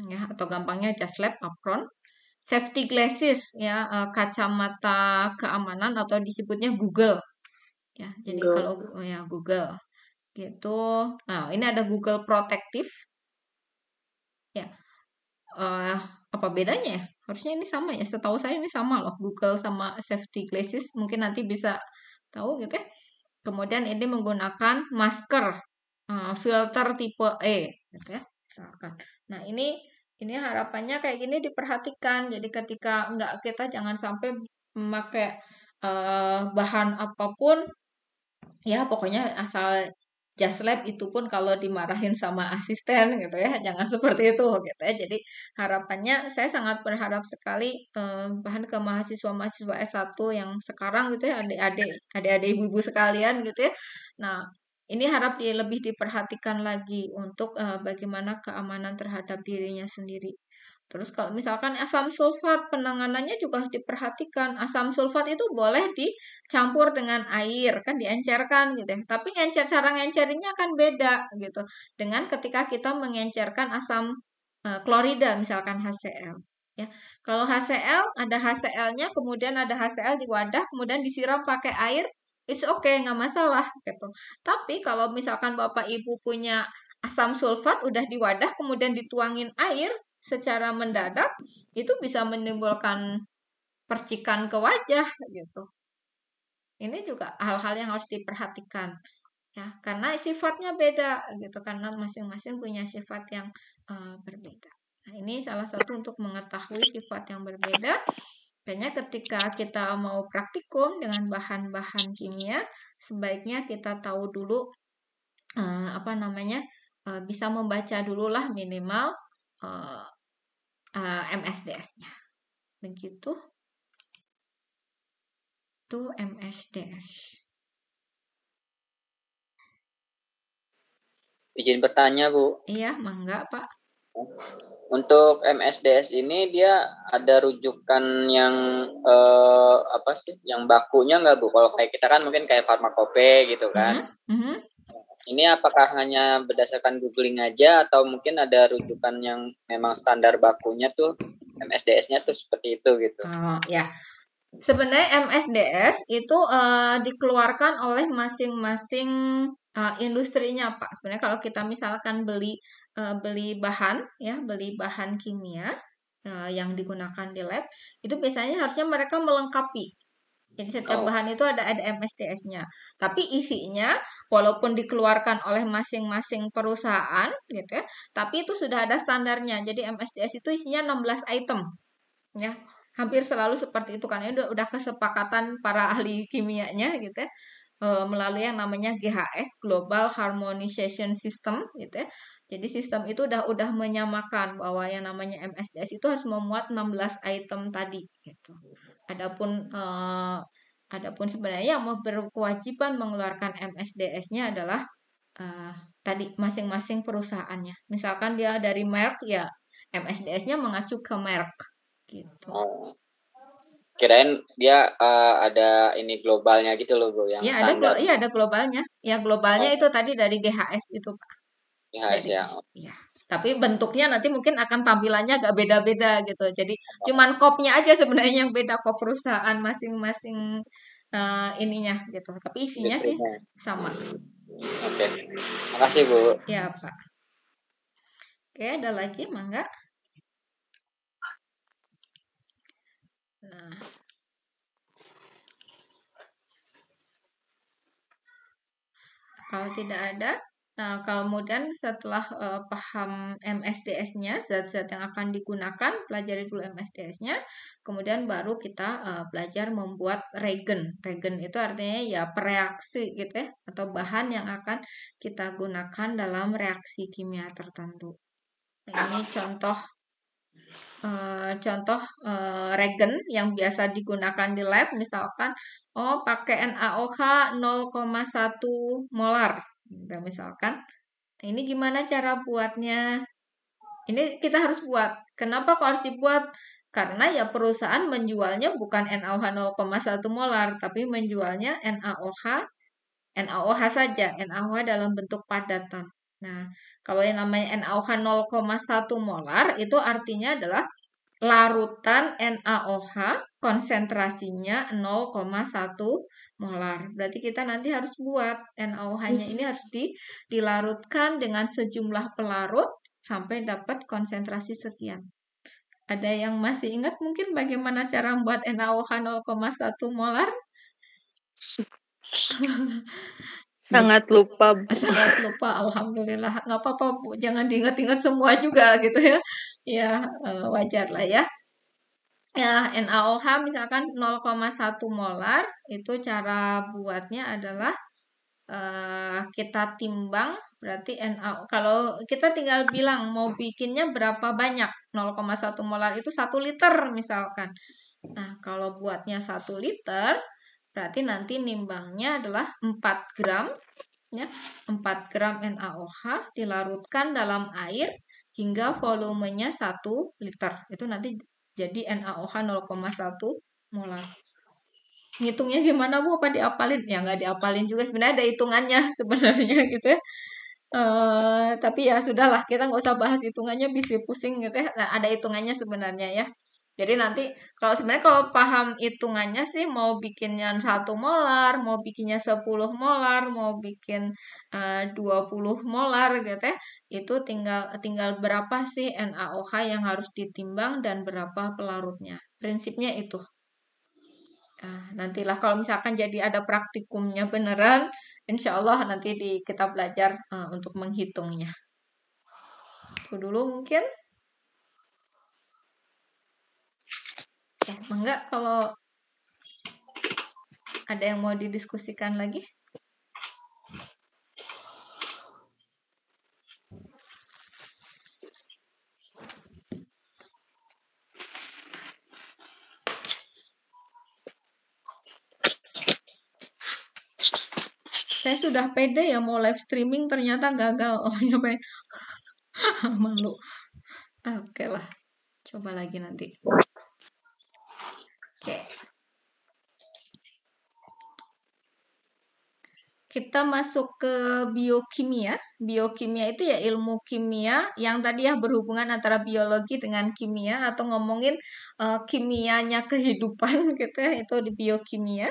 ya, atau gampangnya jas lab apron. Safety glasses ya, kacamata keamanan atau disebutnya Google ya. Jadi kalau ya Google gitu. Nah, ini ada Google Protective ya. Apa bedanya ya? Harusnya ini sama ya. Setahu saya ini sama loh, Google sama safety glasses. Mungkin nanti bisa tahu gitu ya. Kemudian ini menggunakan masker filter tipe E gitu ya. Misalkan. Nah, ini harapannya kayak gini diperhatikan. Jadi ketika kita jangan sampai memakai bahan apapun ya, pokoknya asal jas lab itu pun kalau dimarahin sama asisten gitu ya, jangan seperti itu gitu ya. Jadi harapannya saya sangat berharap sekali bahkan ke mahasiswa-mahasiswa S1 yang sekarang gitu ya, adik-adik ibu-ibu sekalian gitu ya. Nah, ini harap lebih diperhatikan lagi untuk bagaimana keamanan terhadap dirinya sendiri. Terus kalau misalkan asam sulfat, penanganannya juga harus diperhatikan. Asam sulfat itu boleh dicampur dengan air, kan diencerkan gitu ya. Tapi cara ngencerinnya kan beda gitu. Dengan ketika kita mengencerkan asam klorida misalkan HCl. Ya, kalau HCl ada HCl-nya, kemudian ada HCl di wadah, kemudian disiram pakai air, it's okay, nggak masalah gitu. Tapi kalau misalkan Bapak Ibu punya asam sulfat udah di wadah, kemudian dituangin air secara mendadak, itu bisa menimbulkan percikan ke wajah gitu. Ini juga hal-hal yang harus diperhatikan ya, karena sifatnya beda gitu, karena masing-masing punya sifat yang berbeda. Nah, ini salah satu untuk mengetahui sifat yang berbeda. Kayaknya ketika kita mau praktikum dengan bahan-bahan kimia, sebaiknya kita tahu dulu bisa membaca dulu lah minimal MSDS-nya. Begitu. Itu MSDS. Izin bertanya, Bu. Iya, mangga, Pak. Untuk MSDS ini dia ada rujukan yang yang bakunya nggak, Bu? Kalau kayak kita kan mungkin kayak farmakope gitu kan. Ini apakah hanya berdasarkan googling aja atau mungkin ada rujukan yang memang standar bakunya tuh MSDS-nya tuh seperti itu gitu? Oh, ya. Sebenarnya MSDS itu dikeluarkan oleh masing-masing industrinya, Pak. Sebenarnya kalau kita misalkan beli bahan kimia yang digunakan di lab, itu biasanya harusnya mereka melengkapi. Jadi setiap bahan itu ada MSDS-nya. Tapi isinya walaupun dikeluarkan oleh masing-masing perusahaan gitu ya, tapi itu sudah ada standarnya. Jadi MSDS itu isinya 16 item. Ya, hampir selalu seperti itu, karena udah kesepakatan para ahli kimianya gitu ya, melalui yang namanya GHS, Global Harmonization System gitu ya. Jadi sistem itu udah menyamakan bahwa yang namanya MSDS itu harus memuat 16 item tadi gitu. Adapun sebenarnya yang berkewajiban mengeluarkan MSDS-nya adalah tadi masing-masing perusahaannya. Misalkan dia dari Merck, ya MSDS-nya mengacu ke Merck gitu. Kirain dia ada ini globalnya gitu loh, Bu, yang standar. Ada globalnya. Ya, globalnya itu tadi dari GHS itu, Pak. GHS ya. Ya. Tapi bentuknya nanti mungkin akan tampilannya agak beda-beda gitu. Jadi cuman kopnya aja sebenarnya yang beda, kop perusahaan masing-masing ininya gitu. Tapi isinya sih sama. Oke. Makasih, Bu. Ya, Pak. Oke, ada lagi, mangga. Nah. Kalau tidak ada, nah kemudian setelah paham MSDS-nya, zat-zat yang akan digunakan, pelajari dulu MSDS-nya, kemudian baru kita belajar membuat reagen. Reagen itu artinya ya pereaksi gitu ya, atau bahan yang akan kita gunakan dalam reaksi kimia tertentu. Nah, ini contoh reagen yang biasa digunakan di lab, misalkan pakai NaOH 0,1 molar gitu, misalkan. Nah, ini gimana cara buatnya? Ini kita harus buat. Kenapa kok harus dibuat? Karena ya perusahaan menjualnya bukan NaOH 0,1 molar, tapi menjualnya NaOH saja, NaOH dalam bentuk padatan. Nah, kalau yang namanya NaOH 0,1 molar itu artinya adalah larutan NaOH konsentrasinya 0,1 molar. Berarti kita nanti harus buat NaOH-nya ini harus dilarutkan dengan sejumlah pelarut sampai dapat konsentrasi sekian. Ada yang masih ingat mungkin bagaimana cara membuat NaOH 0,1 molar? Sangat lupa, Bu. Sangat lupa, alhamdulillah. Nggak apa-apa, Bu. Jangan diingat-ingat semua juga gitu ya. Ya, wajar lah ya. Ya, NaOH misalkan 0,1 molar, itu cara buatnya adalah kita timbang, berarti kalau kita tinggal bilang mau bikinnya berapa banyak, 0,1 molar itu 1 liter misalkan. Nah, kalau buatnya 1 liter, berarti nanti nimbangnya adalah 4 gram, ya, 4 gram NaOH dilarutkan dalam air hingga volumenya 1 liter. Itu nanti jadi NaOH 0,1 molar. Ngitungnya gimana, Bu? Apa diapalin? Ya nggak diapalin juga, sebenarnya ada hitungannya sebenarnya gitu ya. Tapi ya sudahlah, kita nggak usah bahas hitungannya, bisa pusing gitu ya. Nah, ada hitungannya sebenarnya ya. Jadi nanti kalau paham hitungannya sih, mau bikinnya 1 molar, mau bikinnya 10 molar, mau bikin 20 molar gitu ya, itu tinggal tinggal berapa sih NaOH yang harus ditimbang dan berapa pelarutnya. Prinsipnya itu. Nantilah kalau misalkan jadi ada praktikumnya beneran, insya Allah nanti kita belajar untuk menghitungnya. Itu dulu mungkin. Enggak, kalau ada yang mau didiskusikan lagi. Saya sudah pede ya mau live streaming, ternyata gagal. Oh, nyobain. Malu. Oke lah. Coba lagi nanti. Oke. Kita masuk ke biokimia. Biokimia itu ya ilmu kimia yang tadi ya berhubungan antara biologi dengan kimia, atau ngomongin kimianya kehidupan gitu ya, itu di biokimia.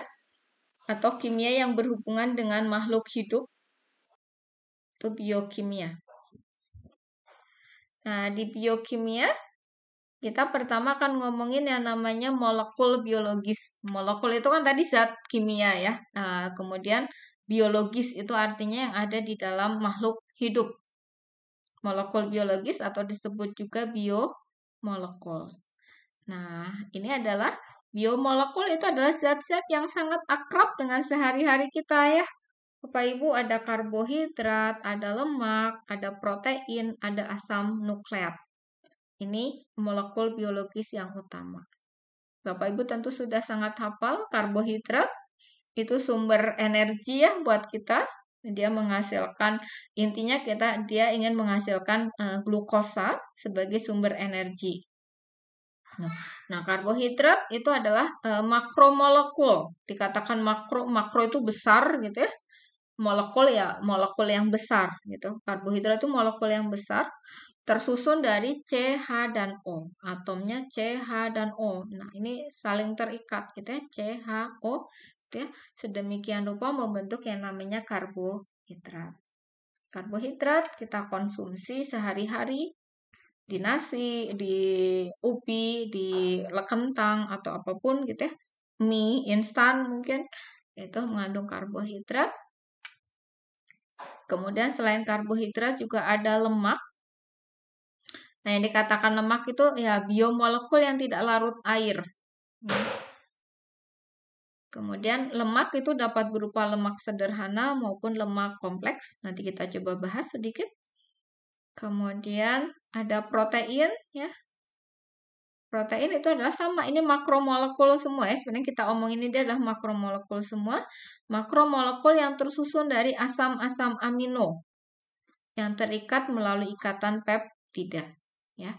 Atau kimia yang berhubungan dengan makhluk hidup, itu biokimia. Nah, di biokimia kita pertama kan ngomongin yang namanya molekul biologis. Molekul itu kan tadi zat kimia ya. Nah, kemudian biologis itu artinya yang ada di dalam makhluk hidup. Molekul biologis atau disebut juga biomolekul. Nah, ini adalah biomolekul, itu adalah zat-zat yang sangat akrab dengan sehari-hari kita ya. Bapak Ibu, ada karbohidrat, ada lemak, ada protein, ada asam nukleat. Ini molekul biologis yang utama. Bapak Ibu tentu sudah sangat hafal karbohidrat itu sumber energi ya buat kita. Dia menghasilkan, intinya dia ingin menghasilkan glukosa sebagai sumber energi. Nah, karbohidrat itu adalah makromolekul. Dikatakan makro itu besar gitu ya. Molekul yang besar gitu. Karbohidrat itu molekul yang besar, tersusun dari CH dan O. Atomnya CH dan O. Nah, ini saling terikat gitu ya, CHO gitu ya. Sedemikian rupa membentuk yang namanya karbohidrat. Karbohidrat kita konsumsi sehari-hari di nasi, di ubi, di kentang atau apapun gitu ya. Mie instan mungkin itu mengandung karbohidrat. Kemudian selain karbohidrat juga ada lemak. Nah, yang dikatakan lemak itu ya biomolekul yang tidak larut air. Kemudian lemak itu dapat berupa lemak sederhana maupun lemak kompleks. Nanti kita coba bahas sedikit. Kemudian ada protein ya. Protein itu adalah sama, ini makromolekul semua ya. Sebenarnya kita omongin ini adalah makromolekul semua. Makromolekul yang tersusun dari asam-asam amino yang terikat melalui ikatan peptida ya.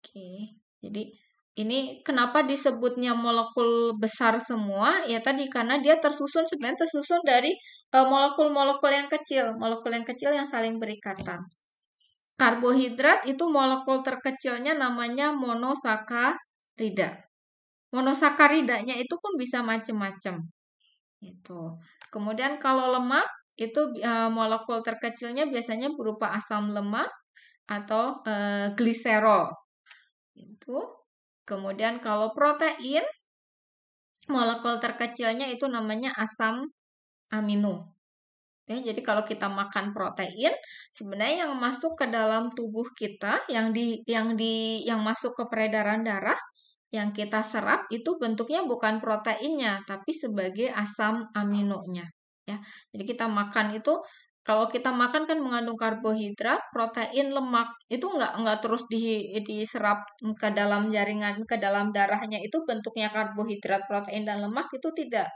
Oke. Jadi ini kenapa disebutnya molekul besar semua? Ya tadi karena dia sebenarnya tersusun dari molekul-molekul yang kecil yang saling berikatan. Karbohidrat itu molekul terkecilnya namanya monosakarida. Monosakaridanya itu pun bisa macam-macam. Gitu. Kemudian kalau lemak itu molekul terkecilnya biasanya berupa asam lemak atau gliserol. Itu. Kemudian kalau protein molekul terkecilnya itu namanya asam amino. Ya, jadi kalau kita makan protein, sebenarnya yang masuk ke dalam tubuh kita, yang masuk ke peredaran darah, yang kita serap itu bentuknya bukan proteinnya, tapi sebagai asam aminonya. Ya, jadi kita makan itu, kalau kita makan kan mengandung karbohidrat, protein, lemak, itu nggak terus diserap ke dalam jaringan, ke dalam darahnya itu bentuknya karbohidrat, protein, dan lemak itu tidak.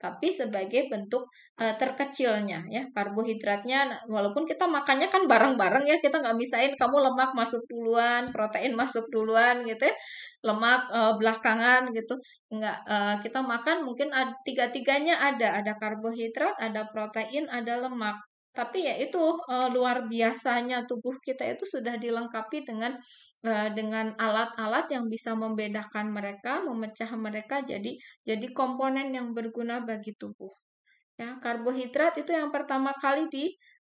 Tapi sebagai bentuk terkecilnya ya, karbohidratnya walaupun kita makannya kan bareng-bareng ya, kita nggak misain kamu lemak masuk duluan, protein masuk duluan gitu ya, lemak belakangan gitu, nggak, kita makan mungkin tiga-tiganya ada karbohidrat, ada protein, ada lemak. Tapi ya itu luar biasanya tubuh kita itu sudah dilengkapi dengan alat-alat yang bisa membedakan mereka, memecah mereka jadi komponen yang berguna bagi tubuh. Ya, karbohidrat itu yang pertama kali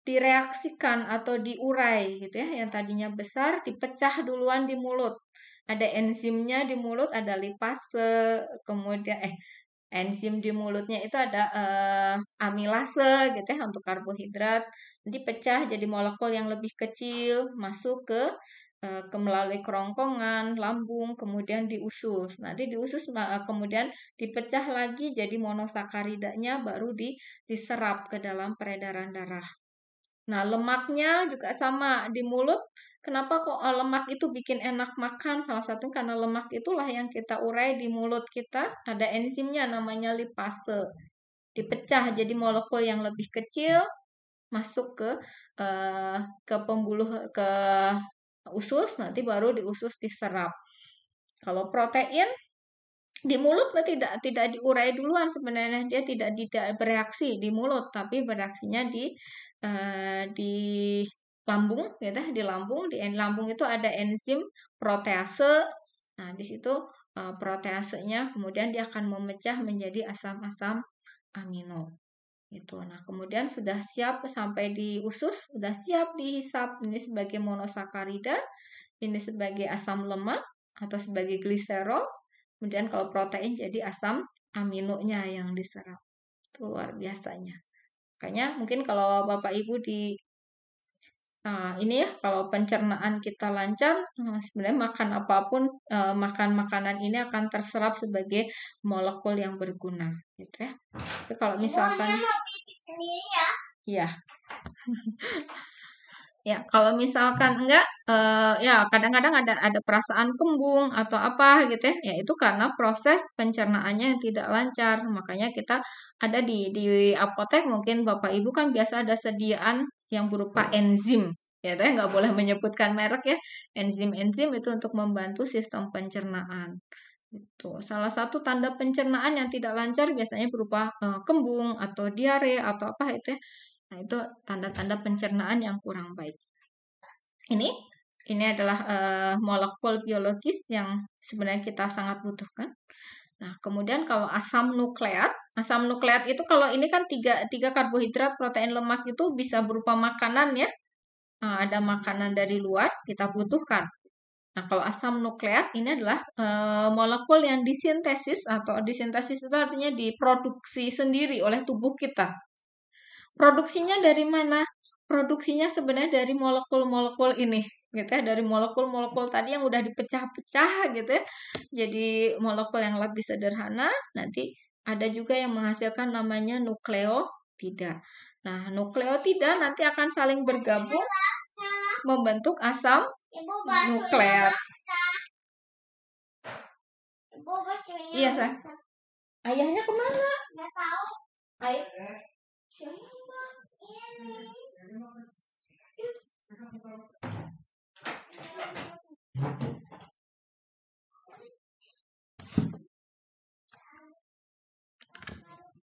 direaksikan atau diurai gitu ya. Yang tadinya besar dipecah duluan di mulut. Ada enzimnya di mulut, ada lipase, kemudian enzim di mulutnya itu ada amilase gitu ya untuk karbohidrat. Nanti pecah jadi molekul yang lebih kecil, masuk ke melalui kerongkongan, lambung, kemudian di usus. Nanti di usus kemudian dipecah lagi jadi monosakaridanya baru diserap ke dalam peredaran darah. Nah, lemaknya juga sama di mulut. Kenapa kok lemak itu bikin enak makan? Salah satu karena lemak itulah yang kita urai di mulut kita. Ada enzimnya namanya lipase. Dipecah jadi molekul yang lebih kecil, masuk ke pembuluh ke usus, nanti baru di usus diserap. Kalau protein di mulut tidak diurai duluan sebenarnya, dia tidak bereaksi di mulut tapi bereaksinya di lambung gitu. Di lambung itu ada enzim protease. Nah, di situ proteasenya kemudian dia akan memecah menjadi asam-asam amino gitu. Nah, kemudian sudah siap sampai di usus, sudah siap dihisap. Ini sebagai monosakarida, ini sebagai asam lemak atau sebagai gliserol. Kemudian kalau protein jadi asam aminonya yang diserap. Itu luar biasanya. Makanya mungkin kalau Bapak Ibu ini ya, kalau pencernaan kita lancar, sebenarnya makan apapun, makan makanan ini akan terserap sebagai molekul yang berguna, gitu ya. Tapi kalau misalkan, ya, ya, kalau misalkan enggak, ya kadang-kadang ada perasaan kembung atau apa gitu ya, ya itu karena proses pencernaannya yang tidak lancar. Makanya kita ada di apotek, mungkin Bapak Ibu kan biasa ada sediaan yang berupa enzim. Ya, tapi nggak boleh menyebutkan merek ya. Enzim-enzim itu untuk membantu sistem pencernaan. Itu salah satu tanda pencernaan yang tidak lancar biasanya berupa kembung atau diare atau apa itu ya. Nah, itu tanda-tanda pencernaan yang kurang baik. Ini adalah molekul biologis yang sebenarnya kita sangat butuhkan. Nah, kemudian kalau asam nukleat itu kalau ini kan tiga karbohidrat, protein, lemak itu bisa berupa makanan ya. Nah, ada makanan dari luar kita butuhkan. Nah, kalau asam nukleat ini adalah molekul yang disintesis atau disintesis itu artinya diproduksi sendiri oleh tubuh kita. Produksinya dari mana? Produksinya sebenarnya dari molekul-molekul ini, gitu ya, dari molekul-molekul tadi yang udah dipecah-pecah gitu ya. Jadi molekul yang lebih sederhana, nanti ada juga yang menghasilkan namanya nukleotida. Nah, nukleotida nanti akan saling bergabung membentuk asam nukleat. Iya, San. Ayahnya kemana? Nggak tahu. Ayah.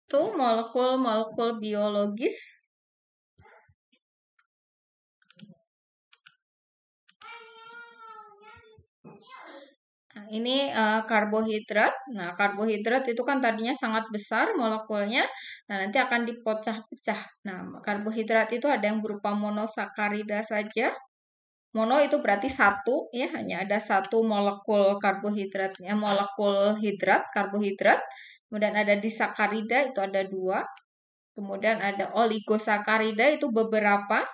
Itu molekul-molekul biologis. Nah, ini karbohidrat. Nah, karbohidrat itu kan tadinya sangat besar molekulnya. Nah, nanti akan dipecah-pecah. Nah, karbohidrat itu ada yang berupa monosakarida saja. Mono itu berarti satu, ya, hanya ada satu molekul karbohidratnya, molekul karbohidrat. Kemudian ada disakarida, itu ada 2. Kemudian ada oligosakarida, itu beberapa.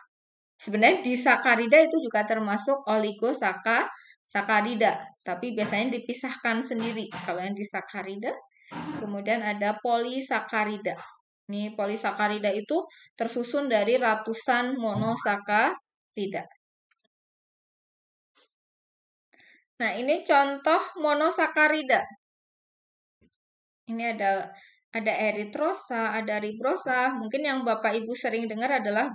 Sebenarnya disakarida itu juga termasuk oligosakarida, tapi biasanya dipisahkan sendiri kalau yang disakarida. Kemudian ada polisakarida. Ini polisakarida itu tersusun dari ratusan monosakarida. Nah, ini contoh monosakarida. Ini ada eritrosa, ada ribrosa. Mungkin yang Bapak Ibu sering dengar adalah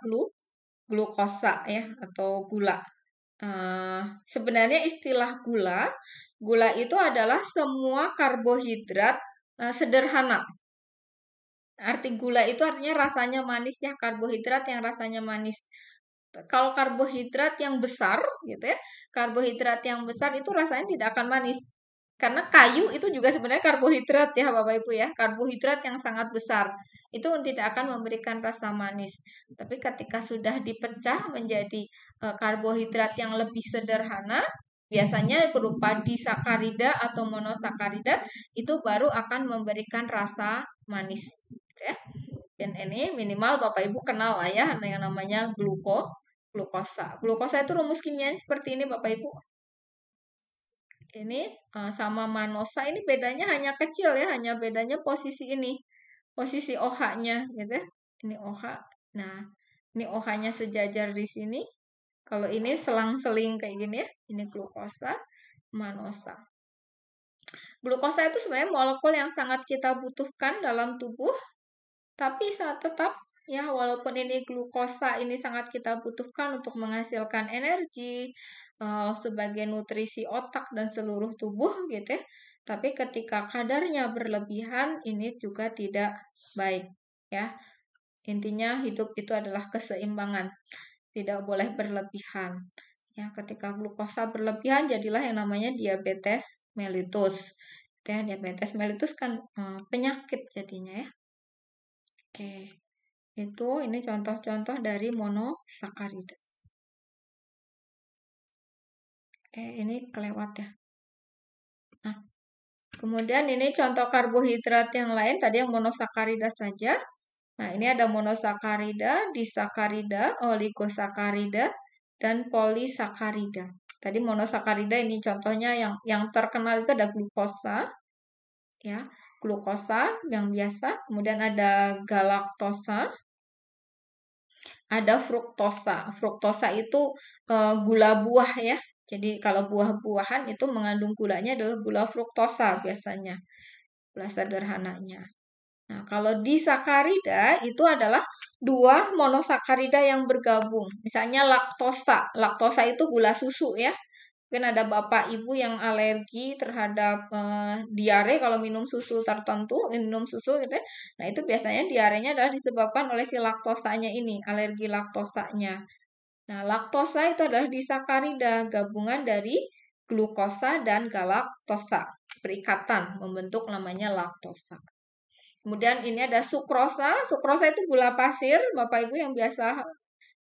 glukosa ya atau gula. Sebenarnya istilah gula itu adalah semua karbohidrat sederhana. Arti gula itu artinya rasanya manis ya, karbohidrat yang rasanya manis. Kalau karbohidrat yang besar gitu ya, karbohidrat yang besar itu rasanya tidak akan manis. Karena kayu itu juga sebenarnya karbohidrat ya Bapak Ibu ya, karbohidrat yang sangat besar. Itu tidak akan memberikan rasa manis. Tapi ketika sudah dipecah menjadi karbohidrat yang lebih sederhana, biasanya berupa disakarida atau monosakarida, itu baru akan memberikan rasa manis. Gitu ya. Dan ini minimal Bapak Ibu kenal lah ya yang namanya glukosa. Glukosa itu rumus kimianya seperti ini Bapak Ibu. Ini sama manosa ini bedanya hanya kecil ya, hanya bedanya posisi ini. Posisi OH-nya gitu ya. Ini OH. Nah, ini OH-nya sejajar di sini. Kalau ini selang-seling kayak gini ya. Ini glukosa, manosa. Glukosa itu sebenarnya molekul yang sangat kita butuhkan dalam tubuh, tapi saat tetap ya walaupun ini glukosa ini sangat kita butuhkan untuk menghasilkan energi sebagai nutrisi otak dan seluruh tubuh gitu ya. Tapi ketika kadarnya berlebihan ini juga tidak baik ya. Intinya hidup itu adalah keseimbangan, tidak boleh berlebihan. Ya, ketika glukosa berlebihan jadilah yang namanya diabetes mellitus. Ya, diabetes mellitus kan penyakit jadinya ya. Oke. Itu ini contoh-contoh dari monosakarida. Ini kelewat ya. Nah, kemudian ini contoh karbohidrat yang lain, tadi yang monosakarida saja. Nah, ini ada monosakarida, disakarida, oligosakarida, dan polisakarida. Tadi monosakarida ini contohnya yang terkenal itu ada glukosa, ya, glukosa yang biasa, kemudian ada galaktosa, ada fruktosa. Fruktosa itu gula buah ya. Jadi kalau buah-buahan itu mengandung gulanya adalah gula fruktosa biasanya. Gula sederhananya. Nah, kalau disakarida itu adalah dua monosakarida yang bergabung. Misalnya laktosa. Laktosa itu gula susu ya. Mungkin ada bapak ibu yang alergi terhadap diare kalau minum susu tertentu, minum susu gitu ya. Nah, itu biasanya diarenya adalah disebabkan oleh si laktosanya ini, alergi laktosanya. Nah, laktosa itu adalah disakarida, gabungan dari glukosa dan galaktosa, berikatan membentuk namanya laktosa. Kemudian ini ada sukrosa. Sukrosa itu gula pasir, Bapak Ibu yang biasa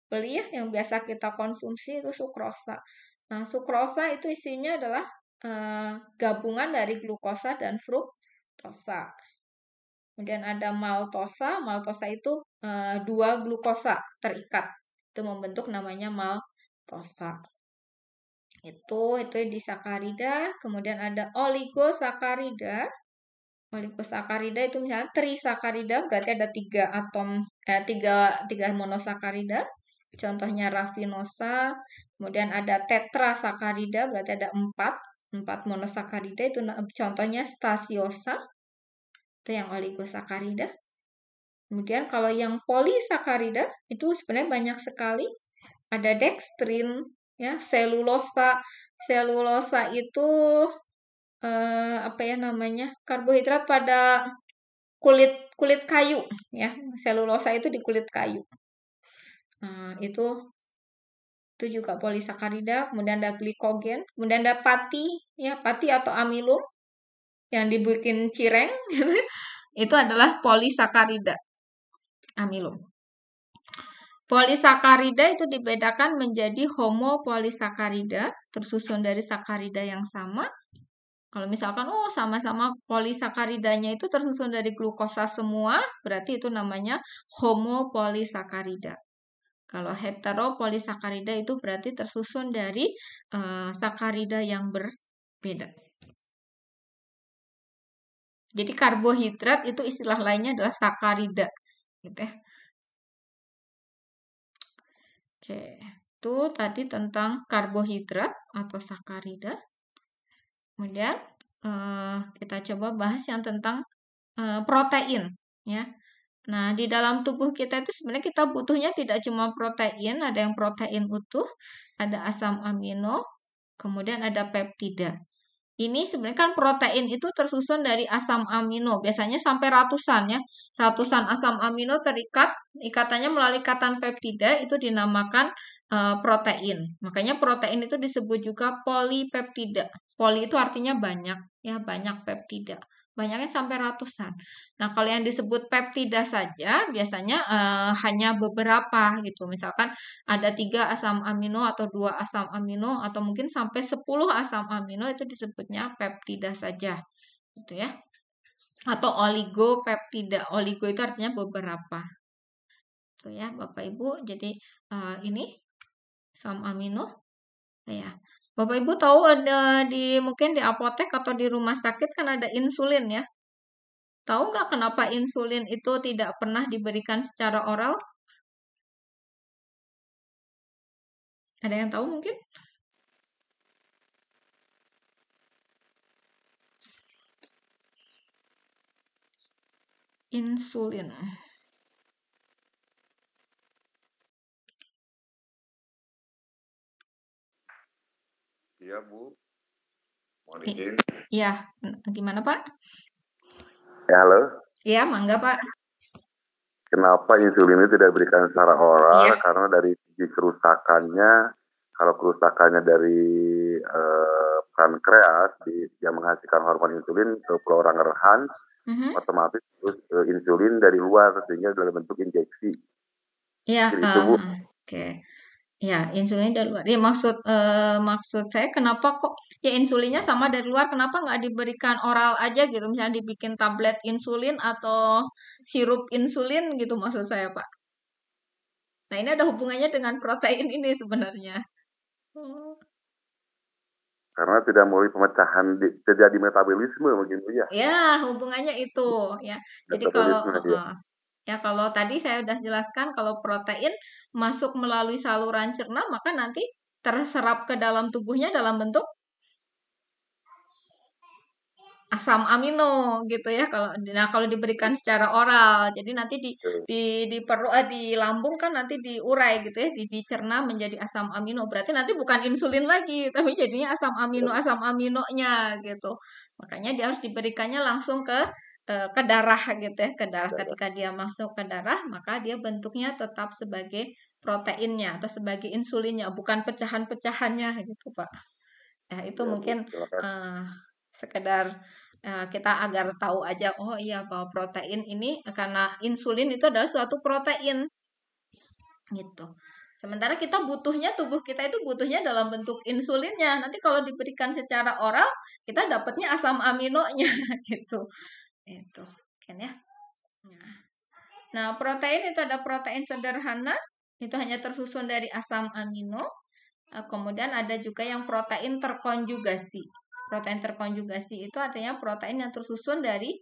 beli ya, yang biasa kita konsumsi itu sukrosa. Nah, sukrosa itu isinya adalah gabungan dari glukosa dan fruktosa. Kemudian ada maltosa. Maltosa itu dua glukosa terikat. Itu membentuk namanya maltosa. Itu disakarida. Kemudian ada oligosakarida. Oligosakarida itu misalnya trisakarida, berarti ada 3 atom, 3 monosakarida. Contohnya rafinosa. Kemudian ada tetrasakarida, berarti ada 4 monosakarida. Itu contohnya stasiosa. Itu yang oligosakarida. Kemudian kalau yang polisakarida itu sebenarnya banyak sekali. Ada dextrin, ya, selulosa. Selulosa itu apa ya namanya? Karbohidrat pada kulit kayu, ya. Selulosa itu di kulit kayu. Nah, itu juga polisakarida. Kemudian ada glikogen, kemudian ada pati, ya, pati atau amilum yang dibikin cireng. Itu adalah polisakarida. Amilum. Polisakarida itu dibedakan menjadi homopolisakarida, tersusun dari sakarida yang sama. Kalau misalkan, sama-sama polisakaridanya itu tersusun dari glukosa semua, berarti itu namanya homopolisakarida. Kalau heteropolisakarida itu berarti tersusun dari sakarida yang berbeda. Jadi karbohidrat itu istilah lainnya adalah sakarida, gitu ya. Oke, itu tadi tentang karbohidrat atau sakarida. Kemudian kita coba bahas yang tentang protein, ya. Nah, di dalam tubuh kita itu sebenarnya kita butuhnya tidak cuma protein, ada yang protein utuh, ada asam amino, kemudian ada peptida. Ini sebenarnya kan protein itu tersusun dari asam amino, biasanya sampai ratusan ya. Ratusan asam amino terikat, ikatannya melalui ikatan peptida itu dinamakan protein. Makanya protein itu disebut juga polipeptida. Poli itu artinya banyak, ya banyak peptida. Banyaknya sampai ratusan. Nah, kalau yang disebut peptida saja biasanya hanya beberapa gitu. Misalkan ada 3 asam amino atau 2 asam amino atau mungkin sampai 10 asam amino itu disebutnya peptida saja gitu ya. Atau oligopeptida. Oligo itu artinya beberapa. Tuh ya, Bapak Ibu. Jadi ini asam amino ya. Bapak Ibu tahu ada mungkin di apotek atau di rumah sakit kan ada insulin ya. Tahu nggak kenapa insulin itu tidak pernah diberikan secara oral? Ada yang tahu mungkin? Insulin. Iya, Bu. Mohon izin. Iya, gimana Pak? Ya, halo. Iya, mangga Pak. Kenapa insulin ini tidak diberikan secara oral? Iya. Karena dari segi kerusakannya, kalau kerusakannya dari pankreas yang menghasilkan hormon insulin ke pelorang otomatis terus insulin dari luar sehingga dalam bentuk injeksi. Iya, Jadi itu, Bu. oke. Ya, insulin dari luar. Ya, maksud saya kenapa kok ya insulinnya sama dari luar, kenapa nggak diberikan oral aja gitu, misalnya dibikin tablet insulin atau sirup insulin gitu maksud saya, Pak. Nah, ini ada hubungannya dengan protein ini sebenarnya. Karena tidak melalui pemecahan terjadi metabolisme mungkin, Bu ya. Ya, hubungannya itu ya. Jadi kalau Metabolisme, ya kalau tadi saya udah jelaskan kalau protein masuk melalui saluran cerna maka nanti terserap ke dalam tubuhnya dalam bentuk asam amino gitu ya kalau diberikan secara oral. Jadi nanti di perut di lambung kan nanti diurai gitu ya, dicerna menjadi asam amino. Berarti nanti bukan insulin lagi tapi jadinya asam aminonya gitu. Makanya dia harus diberikannya langsung ke darah gitu ya, ke darah. Ketika dia masuk ke darah, maka dia bentuknya tetap sebagai proteinnya atau sebagai insulinnya, bukan pecahan-pecahannya gitu, Pak. Ya, itu mungkin sekedar kita agar tahu aja, oh iya bahwa protein ini karena insulin itu adalah suatu protein gitu. Sementara kita butuhnya, tubuh kita itu butuhnya dalam bentuk insulinnya. Nanti kalau diberikan secara oral, kita dapatnya asam aminonya gitu. Itu kan ya. Nah, protein itu ada protein sederhana, itu hanya tersusun dari asam amino. Kemudian ada juga yang protein terkonjugasi. Protein terkonjugasi itu artinya protein yang tersusun dari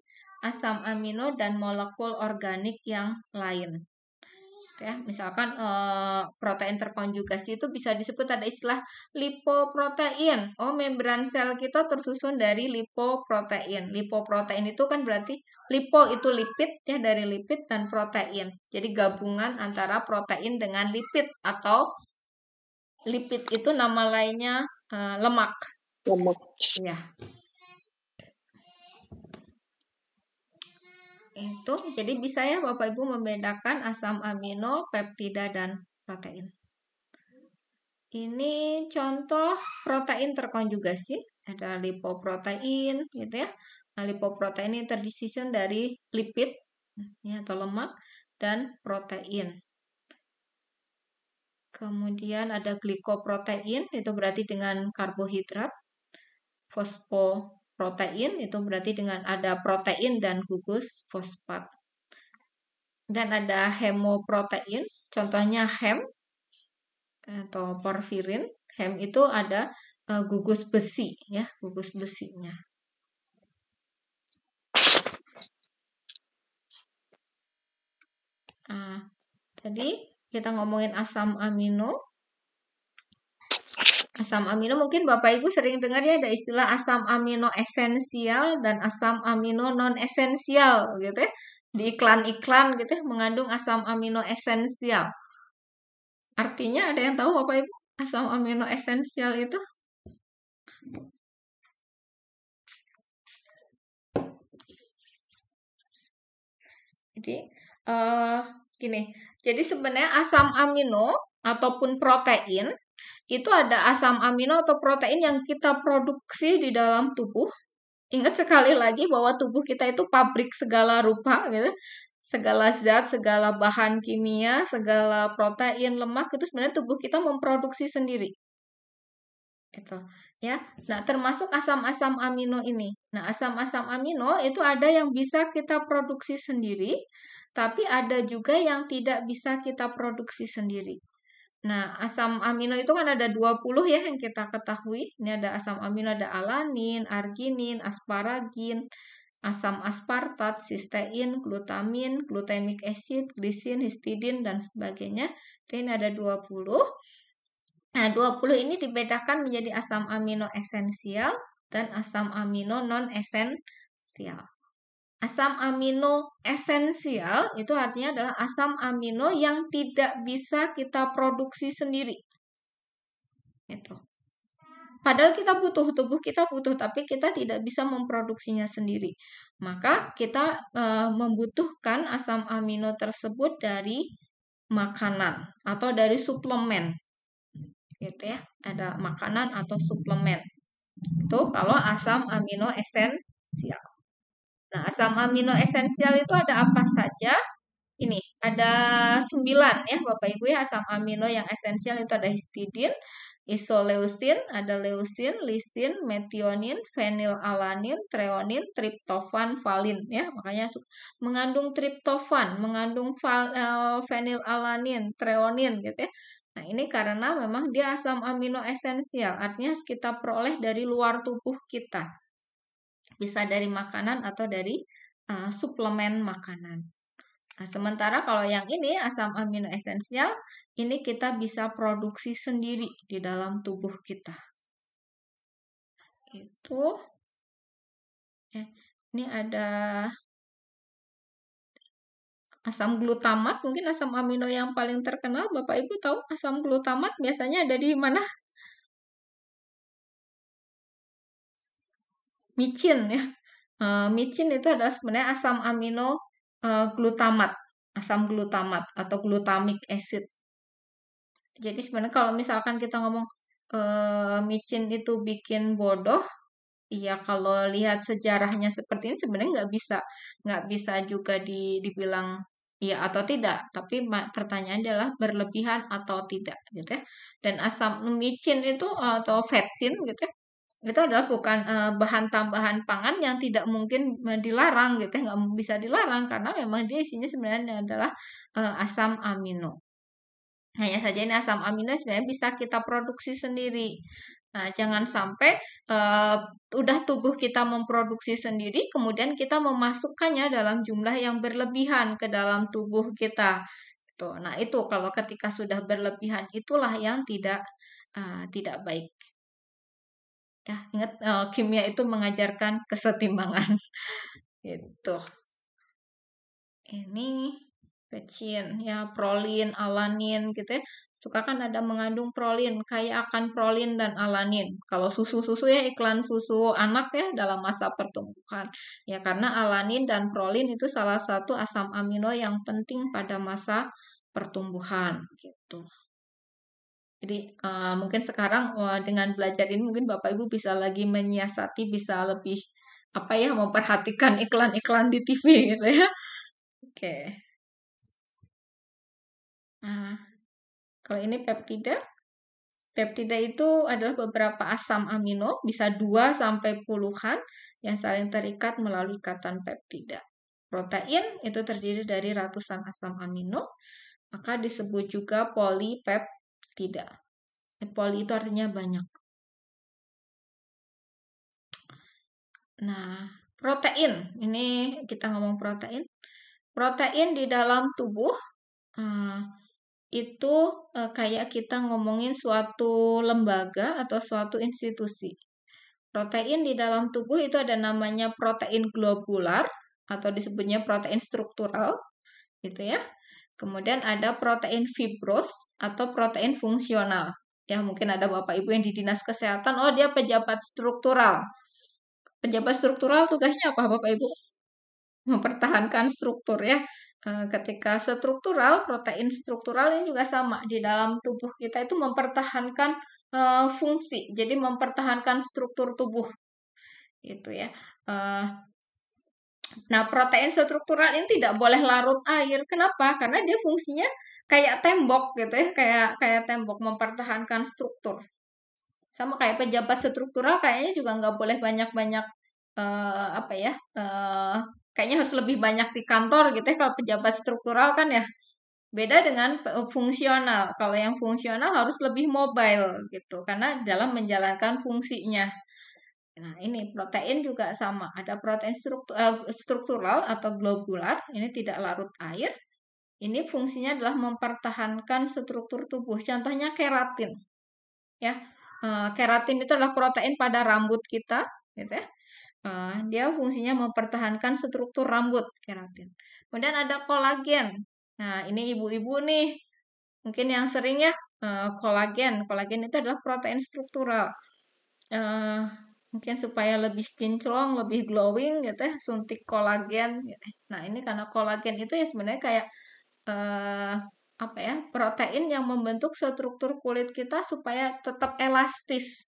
asam amino dan molekul organik yang lain. Ya, misalkan protein terkonjugasi itu bisa disebut ada istilah lipoprotein. Oh, membran sel kita tersusun dari lipoprotein. Lipoprotein itu kan berarti lipo itu lipid ya, dari lipid dan protein. Jadi gabungan antara protein dengan lipid atau lipid itu nama lainnya lemak. Lemak. Ya. Itu jadi bisa ya Bapak Ibu membedakan asam amino, peptida dan protein. Ini contoh protein terkonjugasi, ada lipoprotein gitu ya. Nah, lipoprotein ini terdisusun dari lipid ya, atau lemak dan protein. Kemudian ada glikoprotein, itu berarti dengan karbohidrat. Fosfoprotein itu berarti dengan ada protein dan gugus fosfat. Dan ada hemoprotein, contohnya hem atau porfirin. Hem itu ada gugus besi ya, gugus besinya. Tadi kita ngomongin asam amino. Asam amino mungkin Bapak Ibu sering dengar ya ada istilah asam amino esensial dan asam amino non esensial gitu ya. Di iklan-iklan gitu ya mengandung asam amino esensial. Artinya ada yang tahu Bapak Ibu asam amino esensial itu? Jadi gini. Jadi sebenarnya asam amino ataupun protein itu ada asam amino atau protein yang kita produksi di dalam tubuh. Ingat sekali lagi bahwa tubuh kita itu pabrik segala rupa gitu. Segala zat, segala bahan kimia, segala protein, lemak itu sebenarnya tubuh kita memproduksi sendiri. Itu ya. Nah, termasuk asam-asam amino ini. Nah, asam-asam amino itu ada yang bisa kita produksi sendiri, tapi ada juga yang tidak bisa kita produksi sendiri. Nah, asam amino itu kan ada 20 ya yang kita ketahui. Ini ada asam amino, ada alanin, arginin, asparagin, asam aspartat, sistein, glutamin, glutamic acid, glisin, histidin, dan sebagainya. Ini ada 20. Nah, 20 ini dibedakan menjadi asam amino esensial dan asam amino non-esensial. Asam amino esensial itu artinya adalah asam amino yang tidak bisa kita produksi sendiri. Itu. Padahal kita butuh, tubuh kita butuh, tapi kita tidak bisa memproduksinya sendiri. Maka kita membutuhkan asam amino tersebut dari makanan atau dari suplemen. Gitu ya. Ada makanan atau suplemen. Itu kalau asam amino esensial. Nah, asam amino esensial itu ada apa saja? Ini, ada 9 ya Bapak Ibu ya, asam amino yang esensial itu ada histidin, isoleucin, ada leucin, lisin, metionin, fenilalanin, treonin, triptofan, valin ya. Makanya mengandung triptofan, mengandung fenilalanin, treonin gitu ya. Nah, ini karena memang dia asam amino esensial, artinya kita peroleh dari luar tubuh kita. Bisa dari makanan atau dari suplemen makanan. Nah, sementara kalau yang ini asam amino esensial, ini kita bisa produksi sendiri di dalam tubuh kita. Itu. Ini ada asam glutamat, mungkin asam amino yang paling terkenal. Bapak Ibu tahu asam glutamat biasanya ada di mana? Micin ya. Micin itu adalah sebenarnya asam amino glutamat, asam glutamat atau glutamic acid. Jadi sebenarnya kalau misalkan kita ngomong micin itu bikin bodoh, iya kalau lihat sejarahnya seperti ini sebenarnya nggak bisa juga dibilang iya atau tidak. Tapi pertanyaan adalah berlebihan atau tidak gitu ya. Dan asam micin itu atau vetsin gitu ya, itu adalah bukan bahan tambahan pangan yang tidak mungkin dilarang gitu ya, nggak bisa dilarang karena memang dia isinya sebenarnya adalah asam amino. Hanya saja ini asam amino sebenarnya bisa kita produksi sendiri. Nah, jangan sampai udah tubuh kita memproduksi sendiri, kemudian kita memasukkannya dalam jumlah yang berlebihan ke dalam tubuh kita. Tuh. Nah, itu kalau ketika sudah berlebihan itulah yang tidak baik. Ya, ingat kimia itu mengajarkan kesetimbangan. Gitu. Ini pecin ya, prolin, alanin gitu ya. Suka kan ada mengandung prolin, kaya akan prolin dan alanin. Kalau susu-susu ya, iklan susu anak ya dalam masa pertumbuhan. Ya karena alanin dan prolin itu salah satu asam amino yang penting pada masa pertumbuhan gitu. Jadi mungkin sekarang dengan belajar ini mungkin Bapak Ibu bisa lagi menyiasati, bisa lebih memperhatikan iklan-iklan di TV gitu ya. Oke. Nah, kalau ini peptida. Peptida itu adalah beberapa asam amino, bisa 2 sampai puluhan yang saling terikat melalui ikatan peptida. Protein itu terdiri dari ratusan asam amino, maka disebut juga polipeptida. Poli itu artinya banyak. Nah, protein. Ini kita ngomong protein. Protein di dalam tubuh itu kayak kita ngomongin suatu lembaga atau suatu institusi. Protein di dalam tubuh itu ada namanya protein globular atau disebutnya protein struktural, gitu ya. Kemudian ada protein fibros atau protein fungsional. Ya, mungkin ada Bapak Ibu yang di Dinas Kesehatan, oh dia pejabat struktural. Pejabat struktural tugasnya apa Bapak Ibu? mempertahankan struktur ya. Ketika struktural, protein struktural ini juga sama di dalam tubuh kita itu mempertahankan fungsi, jadi mempertahankan struktur tubuh gitu ya. Nah, protein struktural ini tidak boleh larut air. Kenapa? Karena dia fungsinya kayak tembok gitu ya, kayak tembok mempertahankan struktur. Sama kayak pejabat struktural kayaknya juga nggak boleh banyak-banyak kayaknya harus lebih banyak di kantor gitu ya kalau pejabat struktural kan ya. Beda dengan fungsional. Kalau yang fungsional harus lebih mobile gitu karena dalam menjalankan fungsinya. Nah, ini protein juga sama. Ada protein struktural atau globular, ini tidak larut air. Ini fungsinya adalah mempertahankan struktur tubuh. Contohnya keratin. Ya. Keratin itu adalah protein pada rambut kita, gitu ya. Dia fungsinya mempertahankan struktur rambut, keratin. Kemudian ada kolagen. Nah, ini ibu-ibu nih, mungkin yang sering ya kolagen. Kolagen itu adalah protein struktural. Mungkin supaya lebih kinclong, lebih glowing gitu ya, suntik kolagen. Gitu. Nah, ini karena kolagen itu ya sebenarnya kayak protein yang membentuk struktur kulit kita supaya tetap elastis.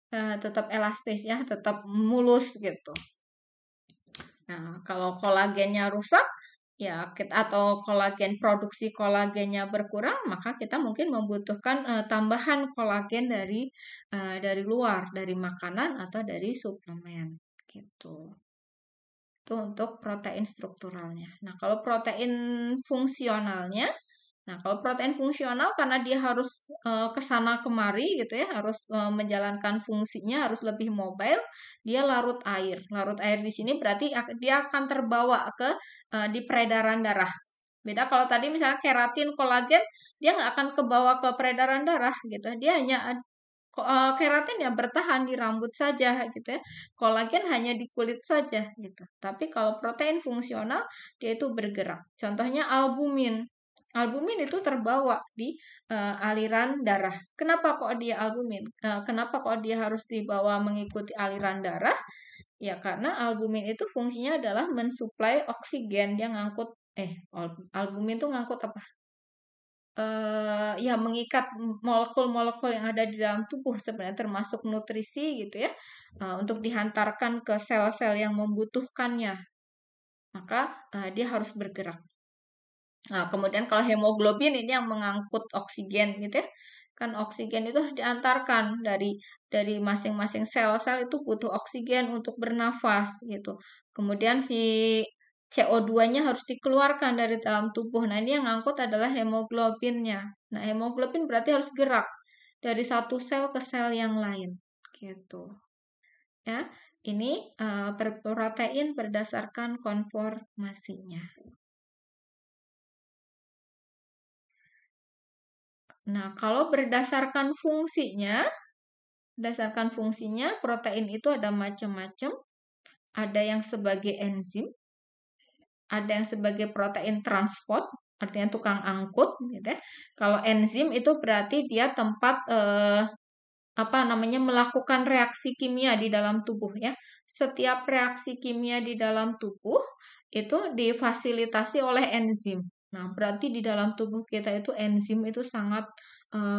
Tetap elastis ya, tetap mulus gitu. Nah, kalau kolagennya rusak, ya atau produksi kolagennya berkurang, maka kita mungkin membutuhkan tambahan kolagen dari luar, dari makanan atau dari suplemen gitu. Itu untuk protein strukturalnya. Nah, kalau protein fungsionalnya, kalau protein fungsional karena dia harus kesana kemari gitu ya, harus menjalankan fungsinya, harus lebih mobile, dia larut air. Larut air di sini berarti dia akan terbawa ke di peredaran darah. Beda kalau tadi misalnya keratin, kolagen, dia nggak akan kebawa ke peredaran darah gitu. Dia hanya keratin ya bertahan di rambut saja gitu ya. Kolagen hanya di kulit saja gitu. Tapi kalau protein fungsional dia itu bergerak. Contohnya albumin. Albumin itu terbawa di aliran darah. Kenapa kok dia albumin? Kenapa kok dia harus dibawa mengikuti aliran darah? Ya karena albumin itu fungsinya adalah mensuplai oksigen. Dia ngangkut albumin itu ngangkut apa? Ya mengikat molekul-molekul yang ada di dalam tubuh sebenarnya termasuk nutrisi gitu ya untuk dihantarkan ke sel-sel yang membutuhkannya. Maka dia harus bergerak. Nah, kemudian kalau hemoglobin ini yang mengangkut oksigen gitu ya. Kan oksigen itu harus diantarkan dari masing-masing sel-sel itu butuh oksigen untuk bernafas gitu. Kemudian si CO2-nya harus dikeluarkan dari dalam tubuh. Nah, ini yang ngangkut adalah hemoglobinnya. Nah, hemoglobin berarti harus gerak dari satu sel ke sel yang lain gitu. Ya, ini protein berdasarkan konformasinya. Nah, kalau berdasarkan fungsinya, protein itu ada macam-macam. Ada yang sebagai enzim, ada yang sebagai protein transport, artinya tukang angkut, gitu ya. Kalau enzim itu berarti dia tempat melakukan reaksi kimia di dalam tubuh ya. Setiap reaksi kimia di dalam tubuh itu difasilitasi oleh enzim. Nah, berarti di dalam tubuh kita itu enzim itu sangat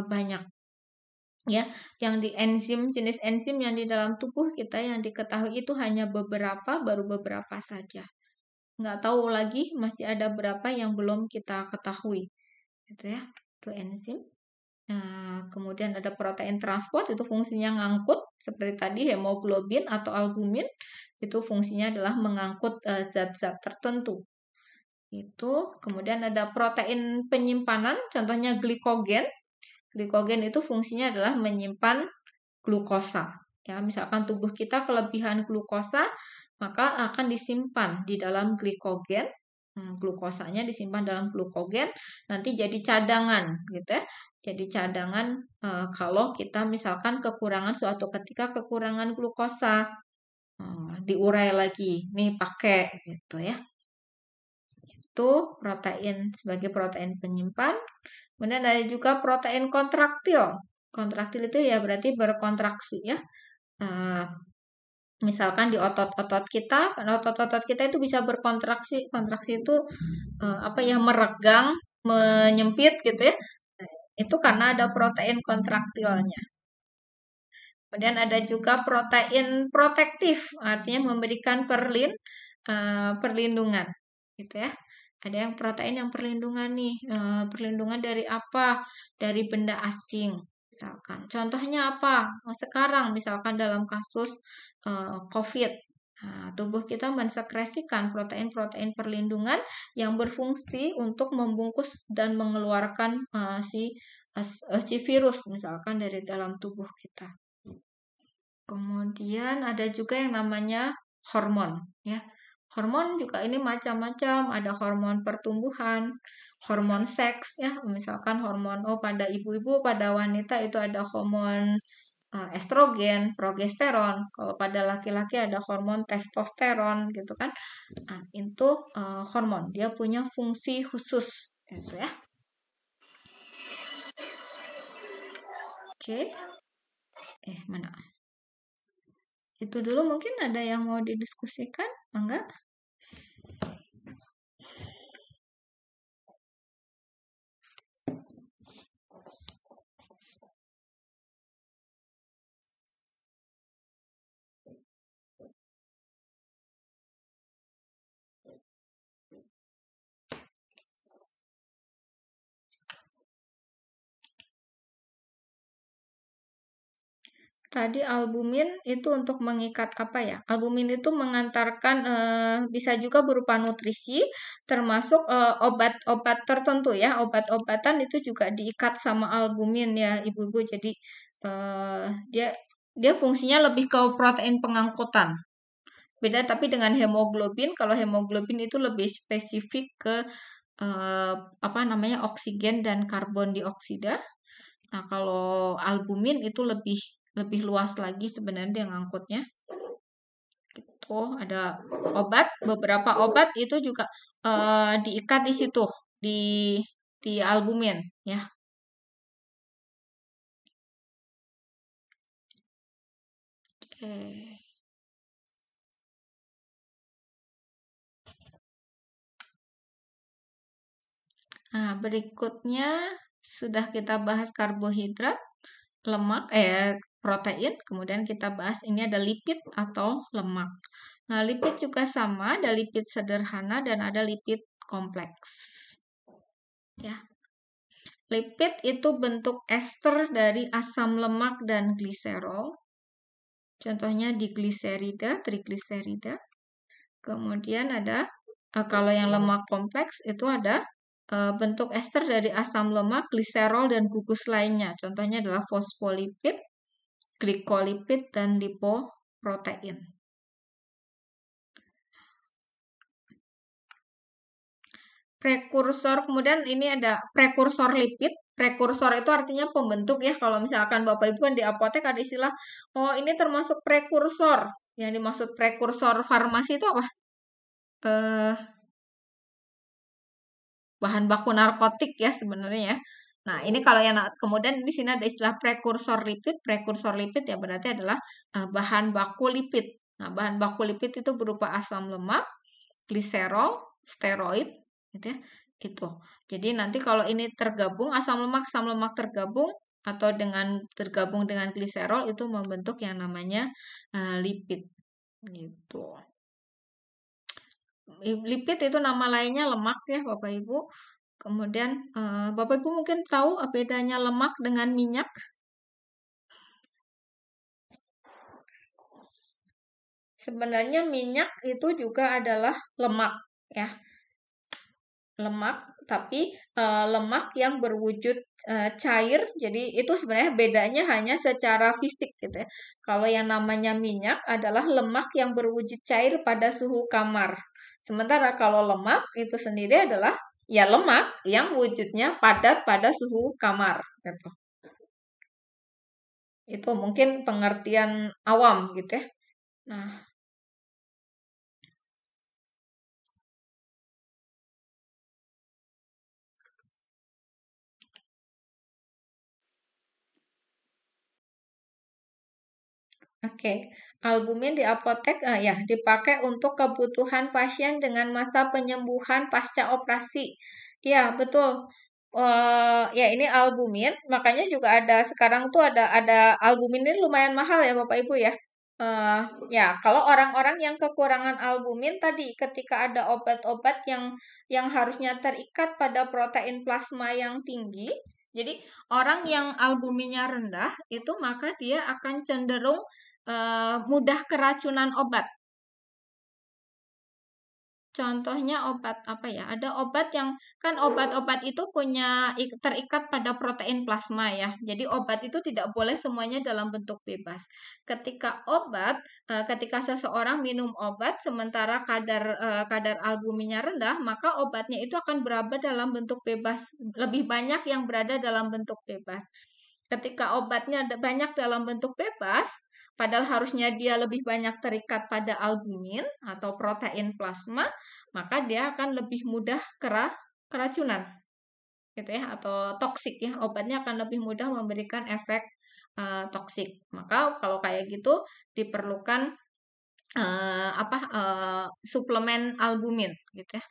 banyak. Ya, jenis enzim yang di dalam tubuh kita yang diketahui itu hanya baru beberapa saja. Nggak tahu lagi masih ada berapa yang belum kita ketahui. Gitu ya, itu enzim. Kemudian ada protein transport, itu fungsinya ngangkut, seperti tadi hemoglobin atau albumin, itu fungsinya adalah mengangkut zat-zat tertentu. Itu kemudian ada protein penyimpanan, contohnya glikogen. Glikogen itu fungsinya adalah menyimpan glukosa. Ya, misalkan tubuh kita kelebihan glukosa, maka akan disimpan di dalam glikogen. Glukosanya disimpan dalam glukogen, nanti jadi cadangan, gitu ya. Jadi cadangan kalau kita misalkan suatu ketika kekurangan glukosa, diurai lagi, nih pakai, gitu ya. Itu protein sebagai protein penyimpan. Kemudian ada juga protein kontraktil. Kontraktil itu ya berarti berkontraksi ya. Misalkan di otot-otot kita, karena otot-otot kita itu bisa berkontraksi. Kontraksi itu meregang, menyempit gitu ya. Nah, itu karena ada protein kontraktilnya. Kemudian ada juga protein protektif, artinya memberikan perlindungan, gitu ya. Ada yang protein yang perlindungan nih, perlindungan dari apa? Dari benda asing, misalkan. Contohnya apa? Sekarang misalkan dalam kasus COVID, tubuh kita mensekresikan protein-protein perlindungan yang berfungsi untuk membungkus dan mengeluarkan si virus, misalkan dari dalam tubuh kita. Kemudian ada juga yang namanya hormon, ya. Hormon juga ini macam-macam, ada hormon pertumbuhan, hormon seks, ya. Misalkan hormon pada ibu-ibu, pada wanita itu ada hormon estrogen, progesteron. Kalau pada laki-laki ada hormon testosteron, gitu kan. Nah, itu hormon, dia punya fungsi khusus, gitu ya. Oke. Mana? Itu dulu, mungkin ada yang mau didiskusikan, enggak? Tadi albumin itu untuk mengikat apa ya? Albumin itu mengantarkan bisa juga berupa nutrisi, termasuk obat-obat tertentu ya. Obat-obatan itu juga diikat sama albumin ya, ibu-ibu. Jadi dia fungsinya lebih ke protein pengangkutan. Beda tapi dengan hemoglobin. Kalau hemoglobin itu lebih spesifik ke oksigen dan karbon dioksida. Nah, kalau albumin itu lebih luas lagi sebenarnya dia ngangkutnya. Gitu, ada beberapa obat itu juga diikat di situ, di albumin, ya. Oke. Nah, berikutnya sudah kita bahas karbohidrat, lemak, protein, kemudian kita bahas ini ada lipid atau lemak. Nah, lipid juga sama, ada lipid sederhana dan ada lipid kompleks. Ya. Lipid itu bentuk ester dari asam lemak dan gliserol. Contohnya digliserida, trigliserida. Kemudian ada, kalau yang lemak kompleks itu ada bentuk ester dari asam lemak, gliserol, dan gugus lainnya. Contohnya adalah fosfolipid, glikolipid, dan lipoprotein. Prekursor, kemudian ini ada prekursor lipid. Prekursor itu artinya pembentuk ya. Kalau misalkan Bapak Ibu kan di apotek ada istilah, oh ini termasuk prekursor. Yang dimaksud prekursor farmasi itu apa? Bahan baku narkotik ya sebenarnya ya. Nah, ini kalau yang kemudian di sini ada istilah prekursor lipid. Prekursor lipid ya berarti adalah bahan baku lipid. Nah, bahan baku lipid itu berupa asam lemak, gliserol, steroid, gitu ya. Itu. Jadi nanti kalau ini tergabung asam lemak tergabung atau tergabung dengan gliserol itu membentuk yang namanya lipid. Gitu. Lipid itu nama lainnya lemak ya Bapak Ibu. Kemudian Bapak Ibu mungkin tahu bedanya lemak dengan minyak. Sebenarnya minyak itu juga adalah lemak ya. Lemak, tapi lemak yang berwujud cair. Jadi itu sebenarnya bedanya hanya secara fisik gitu ya. Kalau yang namanya minyak adalah lemak yang berwujud cair pada suhu kamar. Sementara kalau lemak itu sendiri adalah ya lemak yang wujudnya padat pada suhu kamar gitu. Itu mungkin pengertian awam gitu ya. Nah, Oke, albumin di apotek ya dipakai untuk kebutuhan pasien dengan masa penyembuhan pasca operasi. Ya, betul. Ya ini albumin, makanya juga ada sekarang tuh ada albumin ini lumayan mahal ya Bapak Ibu ya. Ya, kalau orang-orang yang kekurangan albumin tadi ketika ada obat-obat yang harusnya terikat pada protein plasma yang tinggi, jadi orang yang albuminnya rendah itu maka dia akan cenderung mudah keracunan obat. Contohnya obat apa ya? Ada obat yang kan obat-obat itu punya terikat pada protein plasma ya. Jadi obat itu tidak boleh semuanya dalam bentuk bebas. Ketika seseorang minum obat sementara kadar albuminnya rendah, maka obatnya itu akan berada dalam bentuk bebas. Lebih banyak yang berada dalam bentuk bebas. Ketika obatnya banyak dalam bentuk bebas, padahal harusnya dia lebih banyak terikat pada albumin atau protein plasma, maka dia akan lebih mudah keracunan gitu ya atau toksik ya. Obatnya akan lebih mudah memberikan efek toksik. Maka kalau kayak gitu diperlukan suplemen albumin gitu ya.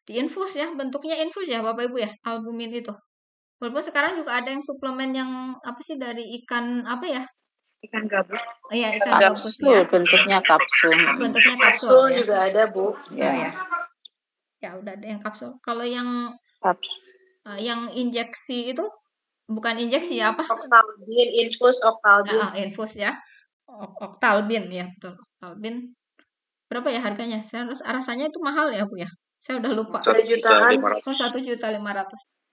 Di infus ya, bentuknya infus ya Bapak Ibu ya, albumin itu. Walaupun sekarang juga ada yang suplemen yang apa sih dari ikan apa ya? Ikan gabus. Iya, ikan gabus ya. Bentuknya kapsul. Bentuknya kapsul Kapsul ya. juga ada, Bu. Ya. Ya udah ada yang kapsul. Kalau yang injeksi itu bukan injeksi ya apa? Octalbin, infus Octalbin. Infus ya. Octalbin ya, betul. Octalbin. Berapa ya harganya? Rasanya itu mahal ya, Bu ya. Saya udah lupa. 1.500.000.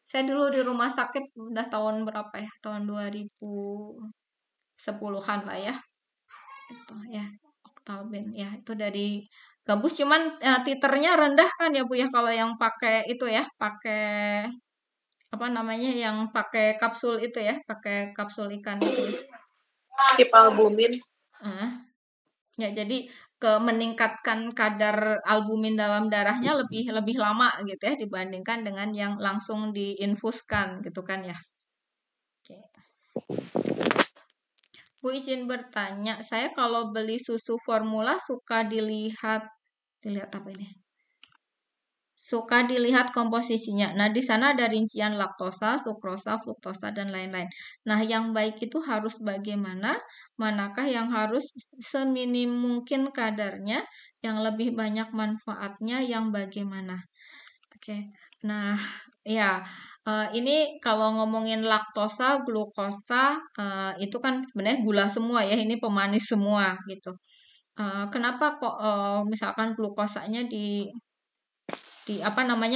Saya dulu di rumah sakit udah tahun berapa ya? Tahun 2010-an lah ya. Itu ya, Octalbin ya, itu dari gabus cuman titernya rendah kan ya Bu ya kalau yang pakai itu ya, pakai apa namanya yang pakai kapsul itu ya, pakai kapsul ikan itu ya. Tip albumin. Ya jadi meningkatkan kadar albumin dalam darahnya lebih lama gitu ya dibandingkan dengan yang langsung diinfuskan gitu kan ya. Oke. Bu izin bertanya, saya kalau beli susu formula suka dilihat apa ini? Suka dilihat komposisinya. Nah, di sana ada rincian laktosa, sukrosa, fruktosa, dan lain-lain. Nah, yang baik itu harus bagaimana? Manakah yang harus seminim mungkin kadarnya, yang lebih banyak manfaatnya, yang bagaimana? Oke. Nah, ya, ini kalau ngomongin laktosa, glukosa, itu kan sebenarnya gula semua ya, ini pemanis semua gitu. Kenapa kok misalkan glukosanya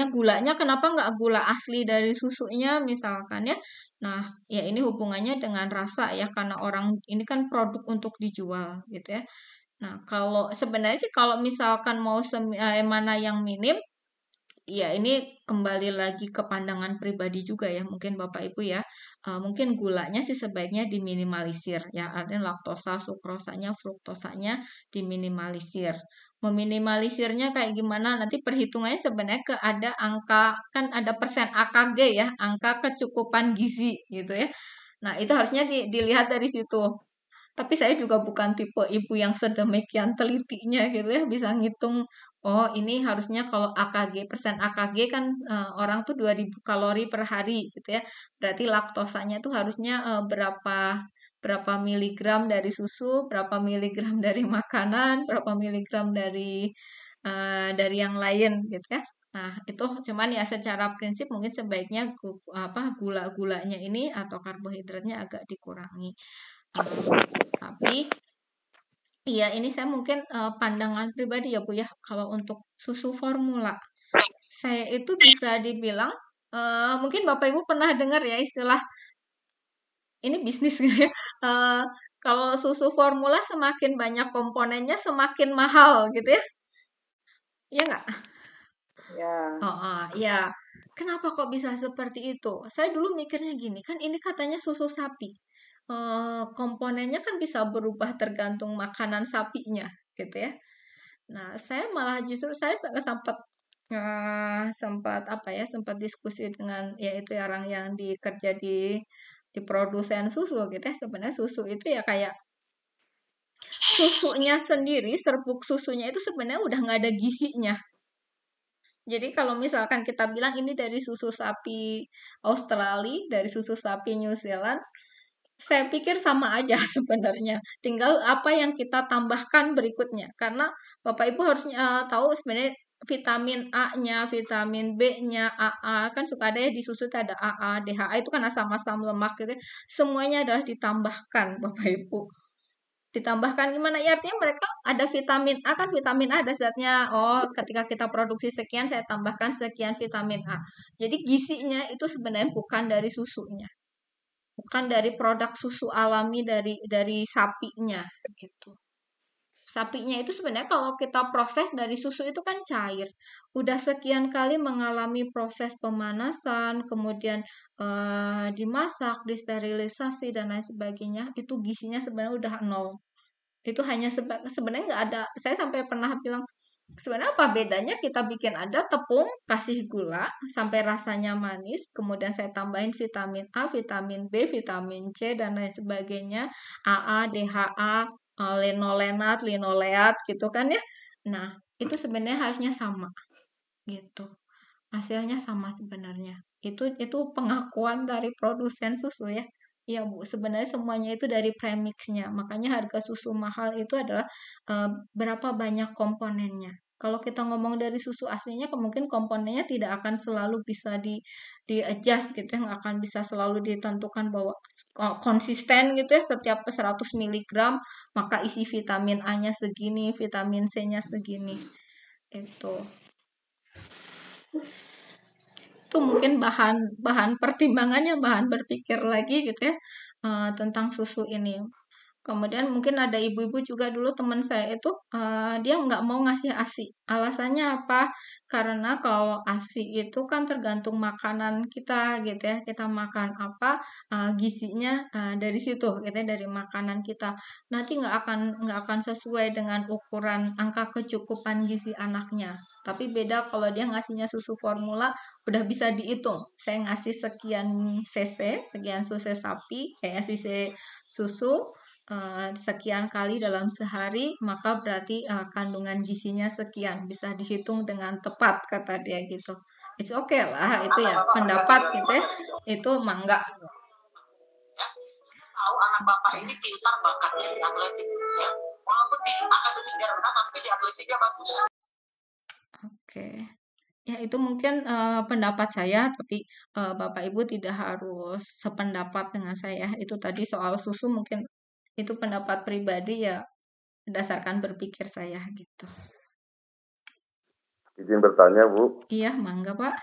gulanya kenapa nggak gula asli dari susunya misalkan ya. Nah, ya ini hubungannya dengan rasa ya, karena orang ini kan produk untuk dijual gitu ya. Nah, sebenarnya sih kalau misalkan mau mana yang minim, ya ini kembali lagi ke pandangan pribadi juga ya, mungkin Bapak Ibu ya. Mungkin gulanya sih sebaiknya diminimalisir ya, artinya laktosa, sukrosanya, fruktosanya diminimalisir. Meminimalisirnya kayak gimana? Nanti perhitungannya sebenarnya ada angka, kan ada persen AKG ya, angka kecukupan gizi gitu ya. Nah, itu harusnya dilihat dari situ. Tapi saya juga bukan tipe ibu yang sedemikian telitinya gitu ya, bisa ngitung, oh ini harusnya kalau persen AKG kan orang tuh 2000 kalori per hari gitu ya. Berarti laktosanya tuh harusnya berapa miligram dari susu, berapa miligram dari makanan, berapa miligram dari yang lain gitu ya. Nah, itu cuman ya secara prinsip mungkin sebaiknya gula-gulanya ini atau karbohidratnya agak dikurangi. Tapi iya ini saya mungkin pandangan pribadi ya Bu ya, kalau untuk susu formula. Saya itu bisa dibilang mungkin Bapak Ibu pernah dengar ya istilah ini bisnis gitu ya. Kalau susu formula semakin banyak komponennya semakin mahal gitu ya. Iya nggak? Ya. Ya. Kenapa kok bisa seperti itu? Saya dulu mikirnya gini, kan ini katanya susu sapi. Komponennya kan bisa berubah tergantung makanan sapinya gitu ya. Nah, saya malah justru saya sempat diskusi dengan yaitu orang yang kerja di produsen susu gitu ya. Sebenarnya susu itu ya kayak susunya sendiri, serbuk susunya itu sebenarnya udah nggak ada gizinya. Jadi kalau misalkan kita bilang ini dari susu sapi Australia, dari susu sapi New Zealand, saya pikir sama aja sebenarnya. Tinggal apa yang kita tambahkan berikutnya. Karena Bapak Ibu harus tahu sebenarnya vitamin A-nya, vitamin B-nya, AA kan suka ada ya di susu itu ada AA, DHA itu kan asam-asam lemak gitu. Semuanya adalah ditambahkan Bapak Ibu. Ditambahkan gimana ya, artinya mereka ada vitamin A, kan vitamin A ada zatnya, oh ketika kita produksi sekian saya tambahkan sekian vitamin A. Jadi gizinya itu sebenarnya bukan dari susunya, bukan dari produk susu alami dari sapinya gitu. Sapinya itu sebenarnya kalau kita proses dari susu itu kan cair, udah sekian kali mengalami proses pemanasan, kemudian dimasak, disterilisasi dan lain sebagainya, itu gizinya sebenarnya udah nol. Itu hanya sebenarnya nggak ada, saya sampai pernah bilang sebenarnya apa bedanya kita bikin ada tepung, kasih gula sampai rasanya manis, kemudian saya tambahin vitamin A, vitamin B, vitamin C dan lain sebagainya, AA, DHA, linolenat, linoleat gitu kan ya. Nah, itu sebenarnya harusnya sama gitu. Hasilnya sama sebenarnya. Itu pengakuan dari produsen susu ya. Iya Bu, sebenarnya semuanya itu dari premixnya. Makanya harga susu mahal itu adalah berapa banyak komponennya. Kalau kita ngomong dari susu aslinya, mungkin komponennya tidak akan selalu bisa di-adjust gitu ya, nggak akan bisa selalu ditentukan bahwa konsisten gitu ya, setiap 100 mg maka isi vitamin A-nya segini, vitamin C-nya segini. Itu mungkin bahan pertimbangannya, bahan berpikir lagi gitu ya tentang susu ini. Kemudian mungkin ada ibu-ibu juga dulu teman saya itu dia nggak mau ngasih ASI. Alasannya apa? Karena kalau ASI itu kan tergantung makanan kita gitu ya. Kita makan apa gizinya dari situ gitu ya, dari makanan kita. Nanti nggak akan sesuai dengan ukuran angka kecukupan gizi anaknya. Tapi beda kalau dia ngasihnya susu formula udah bisa dihitung. Saya ngasih sekian sekian cc sapi, cc susu sekian kali dalam sehari, maka berarti kandungan gizinya sekian, bisa dihitung dengan tepat kata dia gitu. It's okay lah, itu ya pendapat gitu ya, itu mangga. Tahu anak bapak ini pintar bakatnya di atletik, ya. Walaupun di akademiknya rendah, tapi di atletiknya bagus. Oke. Ya itu mungkin pendapat saya, tapi Bapak Ibu tidak harus sependapat dengan saya. Itu tadi soal susu mungkin itu pendapat pribadi ya berdasarkan berpikir saya gitu. Izin bertanya Bu. Iya, mangga Pak.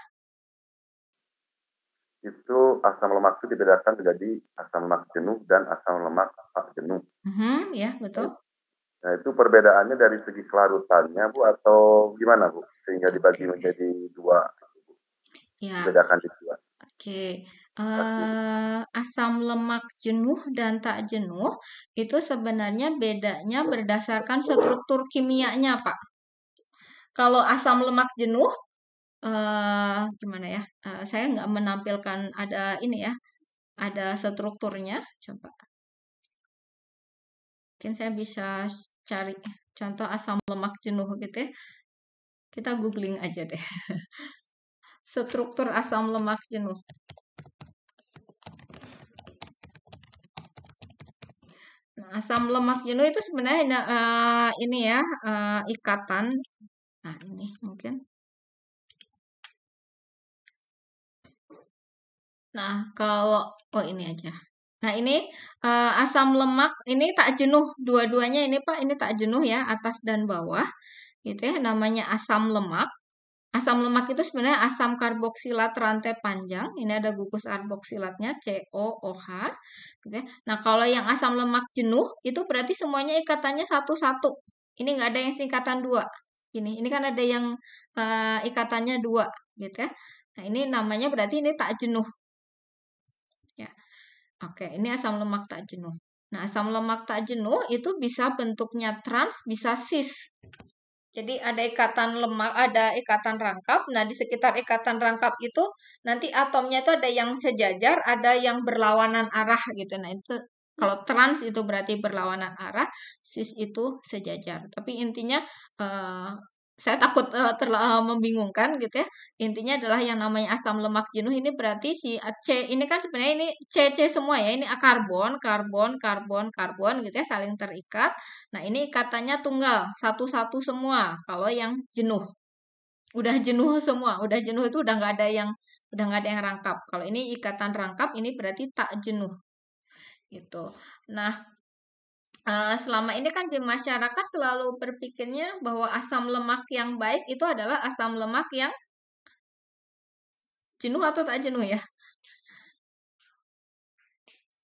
Itu asam lemak itu dibedakan menjadi asam lemak jenuh dan asam lemak tak jenuh. Ya betul. Nah itu perbedaannya dari segi kelarutannya Bu atau gimana Bu? Sehingga dibagi menjadi dua. Ya. Bedakan di dua. Oke. Asam lemak jenuh dan tak jenuh itu sebenarnya bedanya berdasarkan struktur kimianya Pak. Kalau asam lemak jenuh gimana ya? Saya nggak menampilkan ada ini ya, ada strukturnya. Coba. Mungkin saya bisa cari contoh asam lemak jenuh gitu ya. Kita googling aja deh. Struktur asam lemak jenuh. Nah, asam lemak jenuh itu sebenarnya ini ya ikatan. Nah ini mungkin. Nah kalau ini aja. Nah ini asam lemak ini tak jenuh, dua-duanya ini Pak, ini tak jenuh ya, atas dan bawah, gitu ya. Namanya asam lemak. Asam lemak itu sebenarnya asam karboksilat rantai panjang. Ini ada gugus karboksilatnya COOH. Gitu ya. Nah kalau yang asam lemak jenuh itu berarti semuanya ikatannya satu-satu. Ini nggak ada yang singkatan dua. Ini kan ada yang ikatannya dua, gitu ya. Nah ini namanya berarti ini tak jenuh. Ya. Oke, ini asam lemak tak jenuh. Nah, asam lemak tak jenuh itu bisa bentuknya trans, bisa cis. Jadi ada ikatan lemak, ada ikatan rangkap. Nah, di sekitar ikatan rangkap itu nanti atomnya itu ada yang sejajar, ada yang berlawanan arah gitu. Nah, itu Kalau trans itu berarti berlawanan arah, cis itu sejajar. Tapi intinya saya takut membingungkan gitu ya. Intinya adalah yang namanya asam lemak jenuh ini berarti si C ini kan sebenarnya ini C semua ya. Ini karbon, karbon, karbon, karbon gitu ya, saling terikat. Nah, ini ikatannya tunggal, satu-satu semua. Kalau yang jenuh udah jenuh semua, udah jenuh itu udah nggak ada yang rangkap. Kalau ini ikatan rangkap, ini berarti tak jenuh gitu. Nah, selama ini kan di masyarakat selalu berpikirnya bahwa asam lemak yang baik itu adalah asam lemak yang jenuh atau tak jenuh ya?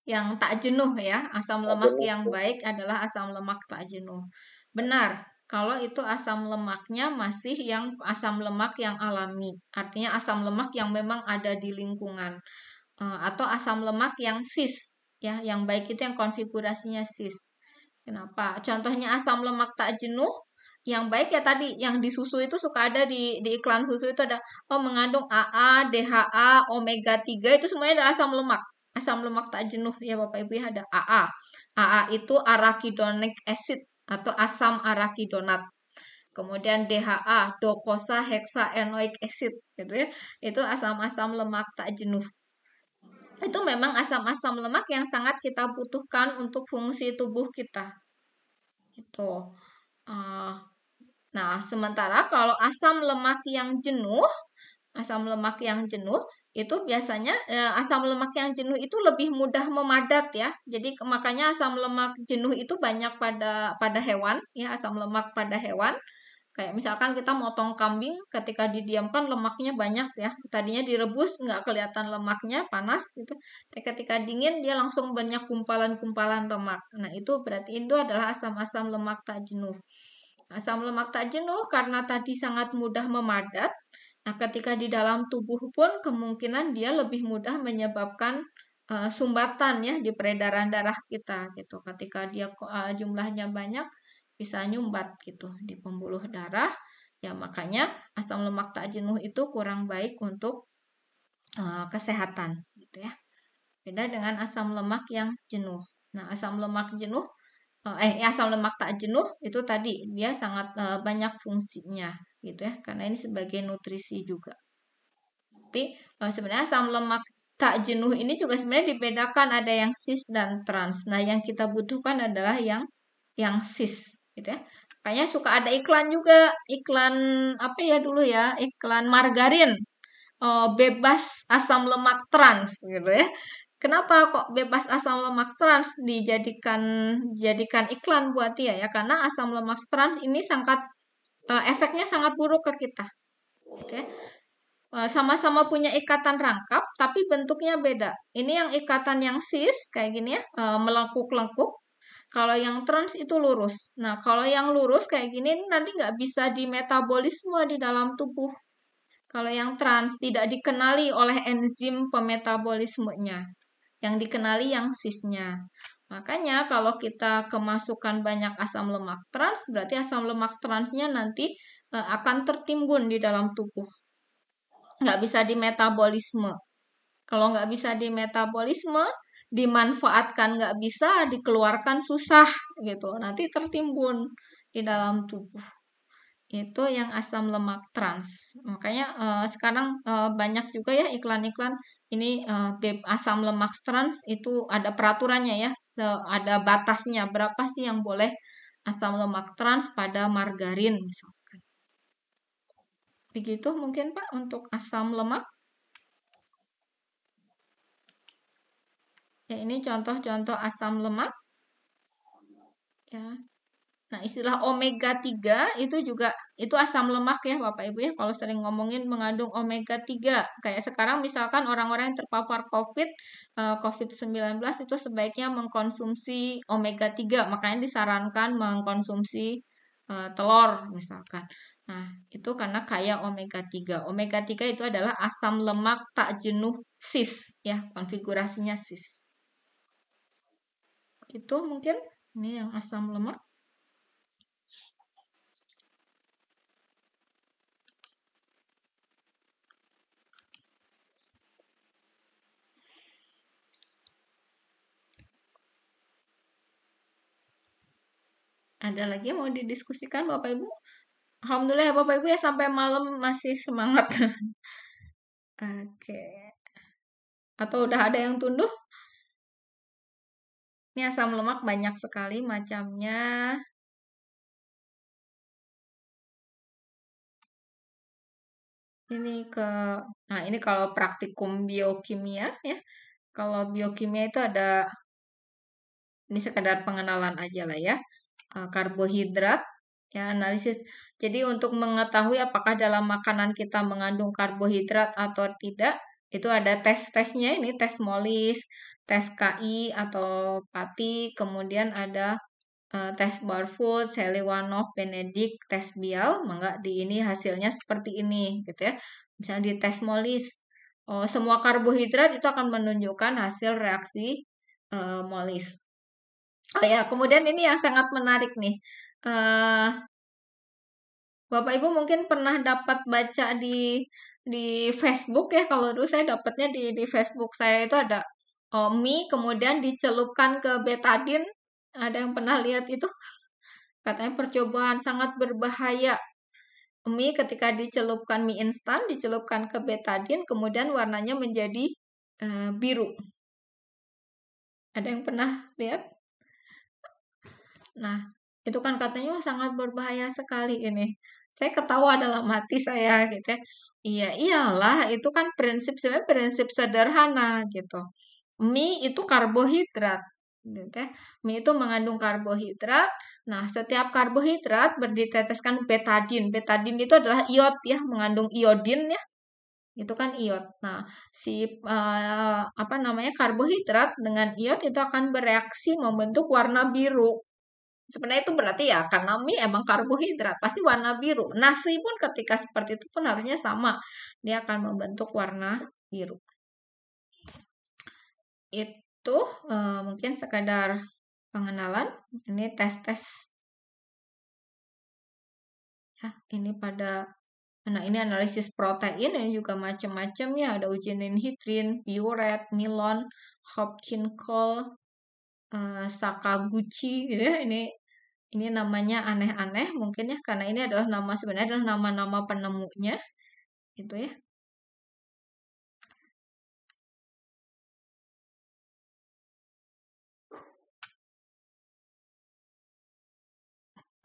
Yang tak jenuh ya, asam lemak yang baik adalah asam lemak tak jenuh. Benar, kalau itu asam lemaknya masih yang asam lemak yang alami, artinya asam lemak yang memang ada di lingkungan, atau asam lemak yang cis, ya, yang baik itu yang konfigurasinya cis. Kenapa? Contohnya asam lemak tak jenuh, yang baik ya tadi, yang di susu itu suka ada di iklan susu itu ada mengandung AA, DHA, omega 3 itu semuanya adalah asam lemak. Asam lemak tak jenuh ya Bapak Ibu ya ada AA. AA itu arachidonic acid atau asam arachidonat. Kemudian DHA, docosa hexaenoic acid gitu ya. Itu asam-asam lemak tak jenuh. Itu memang asam-asam lemak yang sangat kita butuhkan untuk fungsi tubuh kita. Gitu. Nah, sementara kalau asam lemak yang jenuh itu biasanya asam lemak yang jenuh itu lebih mudah memadat ya. Jadi makanya asam lemak jenuh itu banyak pada hewan ya, asam lemak pada hewan. Kayak misalkan kita motong kambing, ketika didiamkan lemaknya banyak ya. Tadinya direbus nggak kelihatan lemaknya, panas gitu. Tapi ketika dingin dia langsung banyak kumpalan-kumpalan lemak. Nah, itu berarti itu adalah asam-asam lemak tak jenuh. Asam lemak tak jenuh karena tadi sangat mudah memadat. Nah, ketika di dalam tubuh pun kemungkinan dia lebih mudah menyebabkan sumbatan ya di peredaran darah kita gitu. Ketika dia jumlahnya banyak bisa nyumbat gitu di pembuluh darah. Ya, makanya asam lemak tak jenuh itu kurang baik untuk kesehatan gitu ya. Beda dengan asam lemak yang jenuh. Nah, asam lemak jenuh asam lemak tak jenuh itu tadi dia sangat banyak fungsinya gitu ya, karena ini sebagai nutrisi juga. Tapi sebenarnya asam lemak tak jenuh ini juga sebenarnya dibedakan, ada yang cis dan trans. Nah, yang kita butuhkan adalah yang cis gitu ya. Kayaknya suka ada iklan juga, iklan apa ya dulu ya, iklan margarin bebas asam lemak trans gitu ya. Kenapa kok bebas asam lemak trans jadikan iklan buat dia ya? Karena asam lemak trans ini efeknya sangat buruk ke kita. Gitu ya. Sama-sama punya ikatan rangkap, tapi bentuknya beda. Ini yang ikatan yang cis kayak gini ya, melengkuk-lengkuk. Kalau yang trans itu lurus. Nah, kalau yang lurus kayak gini nanti nggak bisa dimetabolisme di dalam tubuh. Kalau yang trans tidak dikenali oleh enzim pemetabolismenya. Yang dikenali yang cisnya. Makanya kalau kita kemasukan banyak asam lemak trans, berarti asam lemak transnya nanti akan tertimbun di dalam tubuh. Nggak bisa dimetabolisme. Kalau nggak bisa dimetabolisme, dimanfaatkan nggak bisa, dikeluarkan susah gitu. Nanti tertimbun di dalam tubuh. Itu yang asam lemak trans. Makanya sekarang banyak juga ya iklan-iklan ini asam lemak trans itu ada peraturannya ya, ada batasnya berapa sih yang boleh asam lemak trans pada margarin misalkan. Begitu mungkin Pak untuk asam lemak. Ya, ini contoh-contoh asam lemak. Ya. Nah, istilah omega 3 itu juga itu asam lemak ya Bapak Ibu ya. Kalau sering ngomongin mengandung omega 3. Kayak sekarang misalkan orang-orang yang terpapar COVID-19 itu sebaiknya mengkonsumsi omega 3. Makanya disarankan mengkonsumsi telur misalkan. Nah, itu karena kaya omega 3. Omega 3 itu adalah asam lemak tak jenuh cis ya, konfigurasinya cis. Itu mungkin ini yang asam lemak. Ada lagi yang mau didiskusikan Bapak Ibu? Alhamdulillah ya Bapak Ibu ya sampai malam masih semangat. Oke. Atau udah ada yang tunduh? Ini asam lemak banyak sekali macamnya. Ini kalau praktikum biokimia ya. Kalau biokimia itu ada, ini sekedar pengenalan aja lah ya. Karbohidrat, ya analisis. Jadi untuk mengetahui apakah dalam makanan kita mengandung karbohidrat atau tidak, itu ada tes-tesnya ini, tes MOLIS, tes KI atau PATI, kemudian ada tes Barfoot, Seliwanov, Benedict, tes Bial, maka di ini hasilnya seperti ini gitu ya. Misalnya di tes MOLIS, semua karbohidrat itu akan menunjukkan hasil reaksi MOLIS. Oh ya, kemudian ini yang sangat menarik nih. Bapak Ibu mungkin pernah dapat baca di Facebook ya. Kalau dulu saya dapatnya di Facebook saya itu ada mie kemudian dicelupkan ke betadine. Ada yang pernah lihat itu? Katanya percobaan sangat berbahaya. Mie ketika dicelupkan mie instan, dicelupkan ke betadine, kemudian warnanya menjadi biru. Ada yang pernah lihat? Nah, itu kan katanya sangat berbahaya sekali ini. Saya ketawa dalam hati saya gitu ya. Iya, iyalah, itu kan sebenarnya prinsip sederhana gitu. Mie itu karbohidrat. Gitu ya. Mie itu mengandung karbohidrat. Nah, setiap karbohidrat berditeteskan betadine. Betadine itu adalah iod ya, mengandung iodin ya. Itu kan iod. Nah, karbohidrat dengan iod itu akan bereaksi membentuk warna biru. Sebenarnya itu berarti ya karena mie emang karbohidrat pasti warna biru. Nasi pun ketika seperti itu pun harusnya sama. Dia akan membentuk warna biru. Itu mungkin sekadar pengenalan. Ini tes-tes. Ya, ini ini analisis protein ini juga macam-macam ya. Ada uji ninhidrin, Biuret, Milon, Hopkins Cole, Sakaguchi gitu ya. Ini namanya aneh-aneh mungkin ya, karena ini adalah sebenarnya adalah nama-nama penemunya, gitu ya.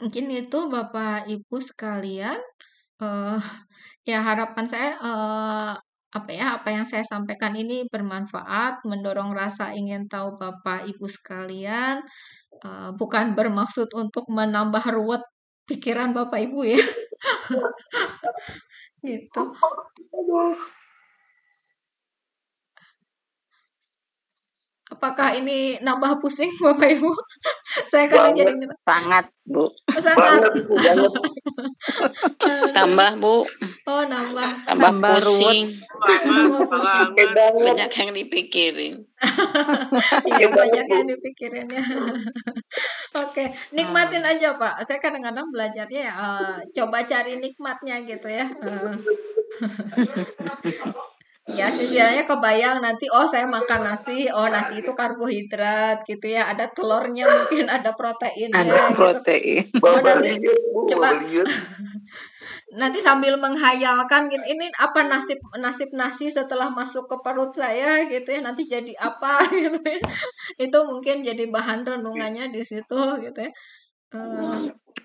Mungkin itu Bapak Ibu sekalian, ya harapan saya apa yang saya sampaikan ini bermanfaat, mendorong rasa ingin tahu Bapak Ibu sekalian. Bukan bermaksud untuk menambah ruwet pikiran Bapak Ibu ya. Gitu. Apakah ini nambah pusing Bapak Ibu? Saya kan jadi sangat, Bu. Sangat. Tambah, Bu. Oh, nambah pusing. Banyak yang dipikirin. Iya, banyak yang dipikirin ya. Oke, nikmatin aja Pak. Saya kadang-kadang belajarnya ya, coba cari nikmatnya gitu ya. Ya, setidaknya kebayang nanti, saya makan nasi, nasi itu karbohidrat gitu ya, ada telurnya mungkin, ada proteinnya. Ada protein. Gitu. Nanti coba nanti sambil menghayalkan gitu, ini apa nasib nasi setelah masuk ke perut saya gitu ya, nanti jadi apa gitu ya. Itu mungkin jadi bahan renungannya di situ gitu ya.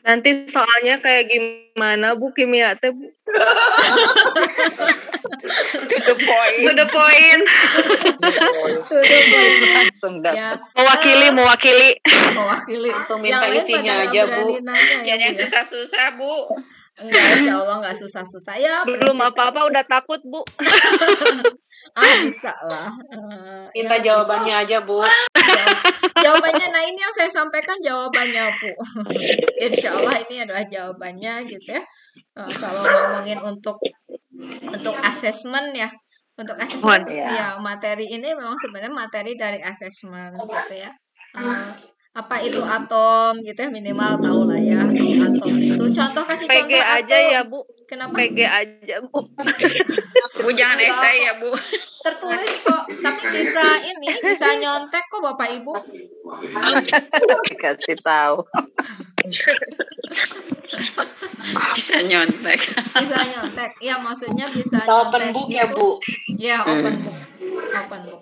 Nanti soalnya kayak gimana Bu kimia teh Bu? To the point. To the point. Langsung dapat. Ya. Mewakili. Langsung minta isinya aja Bu. Jangan susah-susah Bu. Enggak, insya Allah enggak susah-susah ya. Belum apa-apa udah takut Bu. Bisa lah. Minta jawabannya aja Bu. Jawabannya, nah ini yang saya sampaikan jawabannya Bu. Insya Allah ini adalah jawabannya gitu ya. Kalau ngomongin untuk asesmen ya, untuk asesmen ya materi ini memang sebenarnya materi dari asesmen gitu ya. Apa itu atom gitu ya, minimal tahu lah ya atom itu. Kasih PG contoh aja atom. Ya Bu. Kenapa? PG aja Bu. Bu jangan esai ya Bu. Tertulis kok. Tapi bisa nyontek kok Bapak Ibu. Dikasih tahu. Bisa nyontek. Bisa nyontek. Ya maksudnya bisa Open nyontek book ya, itu. Bu. Ya, open book. Open book.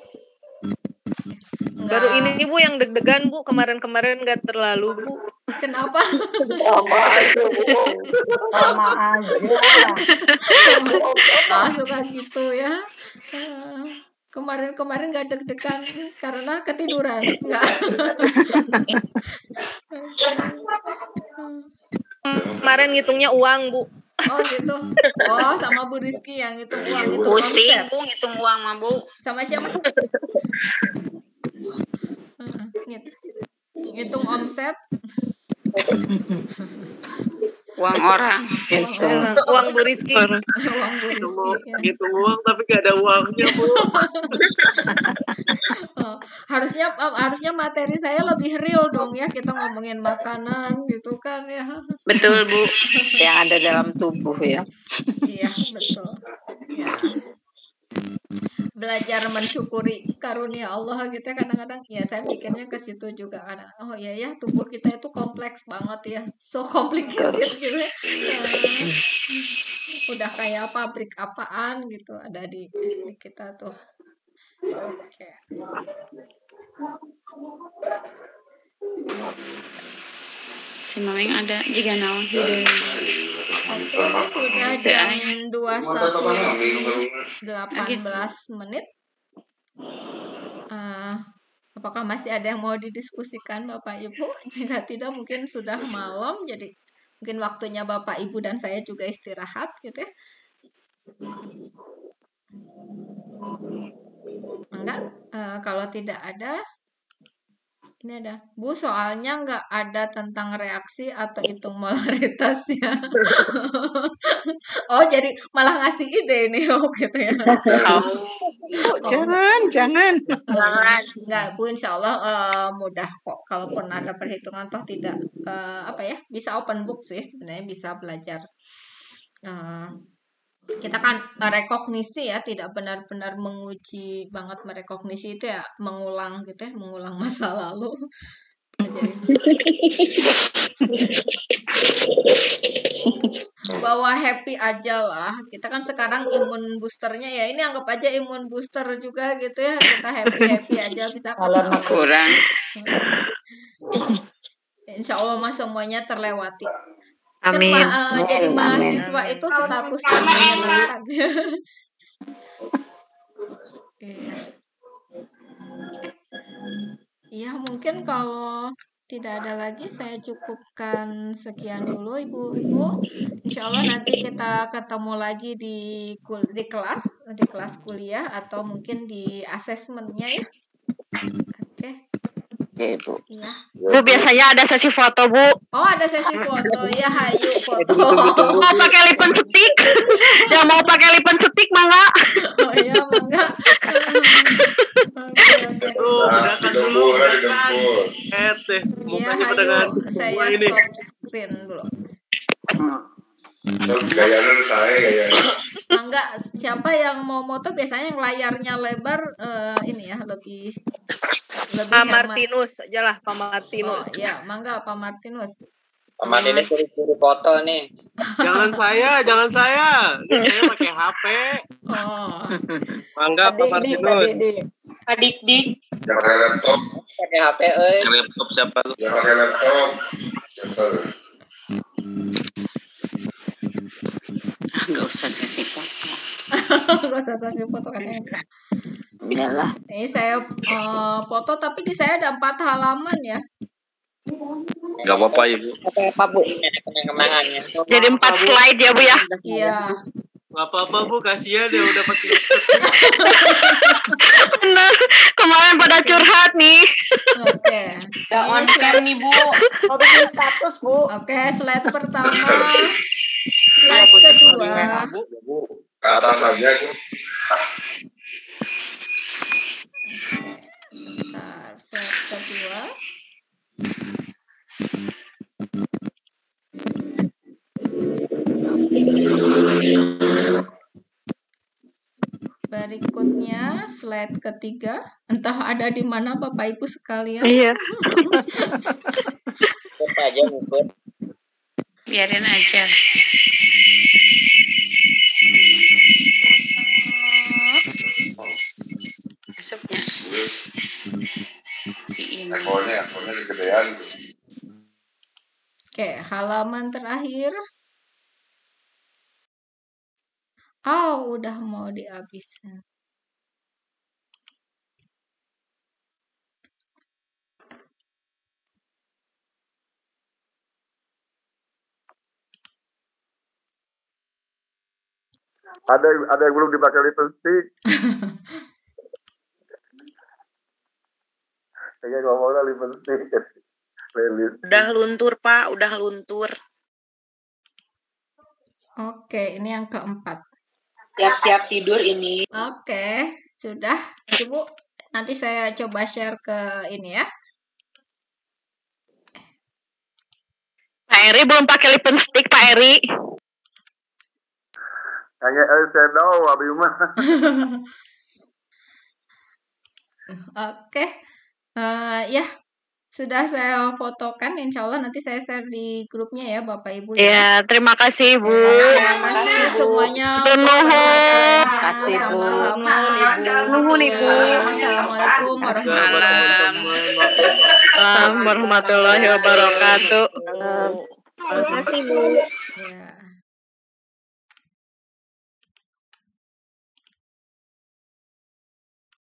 Baru ini Bu yang deg-degan Bu, kemarin-kemarin nggak terlalu Bu. Kenapa? Sama aja, Bu. Sama aja. Suka gitu ya. Kemarin nggak deg-degan karena ketiduran. Nggak. Kemarin ngitungnya uang Bu. Oh gitu. Oh sama Bu Rizky yang ngitung uang itu. Pusing Bu ngitung uang mah Bu. Sama siapa? Ngitung omset. Uang orang. Uang Bu Rizky. Uang Bu Rizky. Ngitung uang tapi gak ada uangnya Bu. Harusnya materi saya lebih real dong ya, kita ngomongin makanan gitu kan ya. Betul Bu. Yang ada dalam tubuh ya. Iya betul. Ya. Belajar mensyukuri karunia Allah gitu ya, kadang-kadang ya saya mikirnya ke situ juga ada. Oh iya ya, tubuh kita itu kompleks banget ya, so complicated gitu ya. Udah kayak pabrik apaan gitu ada di kita tuh. Oke. Si Mameng ada jika naon hideung. Oke, sudah jam 21.18 menit. Apakah masih ada yang mau didiskusikan Bapak Ibu? Jika tidak mungkin sudah malam, jadi mungkin waktunya Bapak Ibu dan saya juga istirahat gitu ya. Enggak? Kalau tidak ada, ini ada. Bu, soalnya nggak ada tentang reaksi atau hitung molaritasnya. Oh, jadi malah ngasih ide ini, gitu ya. Jangan. Nggak, Bu, insya Allah mudah kok. Kalaupun ada perhitungan toh tidak, bisa open book sih sebenarnya, bisa belajar. Kita kan rekognisi ya, tidak benar-benar menguji banget merekognisi itu ya, mengulang gitu ya, mengulang masa lalu. Jadi bawa happy aja lah. Kita kan sekarang imun boosternya ya, ini anggap aja imun booster juga gitu ya, kita happy aja bisa kurang. Insya Allah mah semuanya terlewati. Amin. Kan jadi mahasiswa itu status yang menyenangkan. Iya, mungkin kalau tidak ada lagi saya cukupkan sekian dulu Ibu-ibu. Insya Allah nanti kita ketemu lagi di kelas kuliah atau mungkin di asesmennya ya. Oke. Bu. Iya. Bu, biasanya ada sesi foto, Bu. Oh, ada sesi foto. Ya, hayu foto. Mau pakai lipstick stick? Yang mau pakai lipstick stick, mangga. Oh iya, mangga. Udah kan dulu. Iya, hayu. Saya stop screen dulu. Mangga, siapa yang mau moto biasanya yang layarnya lebar ini ya, lebih Pak Martinus aja lah, Pak Martinus. Oh iya, mangga Pak Martinus. Pak Martinus curi foto nih. Jangan saya. Saya pakai HP. Oh. Mangga Pak Martinus. Adik-dik. Jangan pakai laptop. Pakai HP euy. Laptop siapa lu? Jangan pakai laptop. Enggak usah sesi foto. Enggak usah sesi foto katanya. Iyalah. Ini saya foto tapi di saya ada 4 halaman ya. Enggak apa-apa Ibu. Apa Bu? Kenang-kenangannya. Jadi 4 slide ya Bu ya. Iya. Enggak apa-apa Bu, kasihan dia udah pakai. Benar. Kemarin pada curhat nih. Oke. Udah on cam nih Bu. Mau bikin status Bu. Oke, slide pertama. Slide kedua. Ke atas aja Bu. Bentar, slide kedua. Berikutnya slide ketiga. Entah ada di mana Bapak Ibu sekalian. Iya. Ikut aja ikut. Biarin aja. Asapnya. Ekornya kegedean. Oke, halaman terakhir. Oh, udah mau dihabiskan. Ada yang belum dipakai lipstick. Kayak ngomongnya lipstick. Udah luntur, Pak. Udah luntur. Oke, ini yang keempat. Siap-siap tidur ini. Oke, sudah. Ibu, nanti saya coba share ke ini ya. Pak Eri belum pakai lipstick, Pak Eri. Hanya eyeshadow, Abi mah. Oke, ya sudah saya fotokan. Insya Allah nanti saya share di grupnya ya, Bapak Ibu ya. Ya, terima kasih, Bu. Terima kasih semuanya. Terima kasih, Bu. Nuhun, Ibu. Assalamualaikum warahmatullahi wabarakatuh. Terima kasih, Bu. Ya.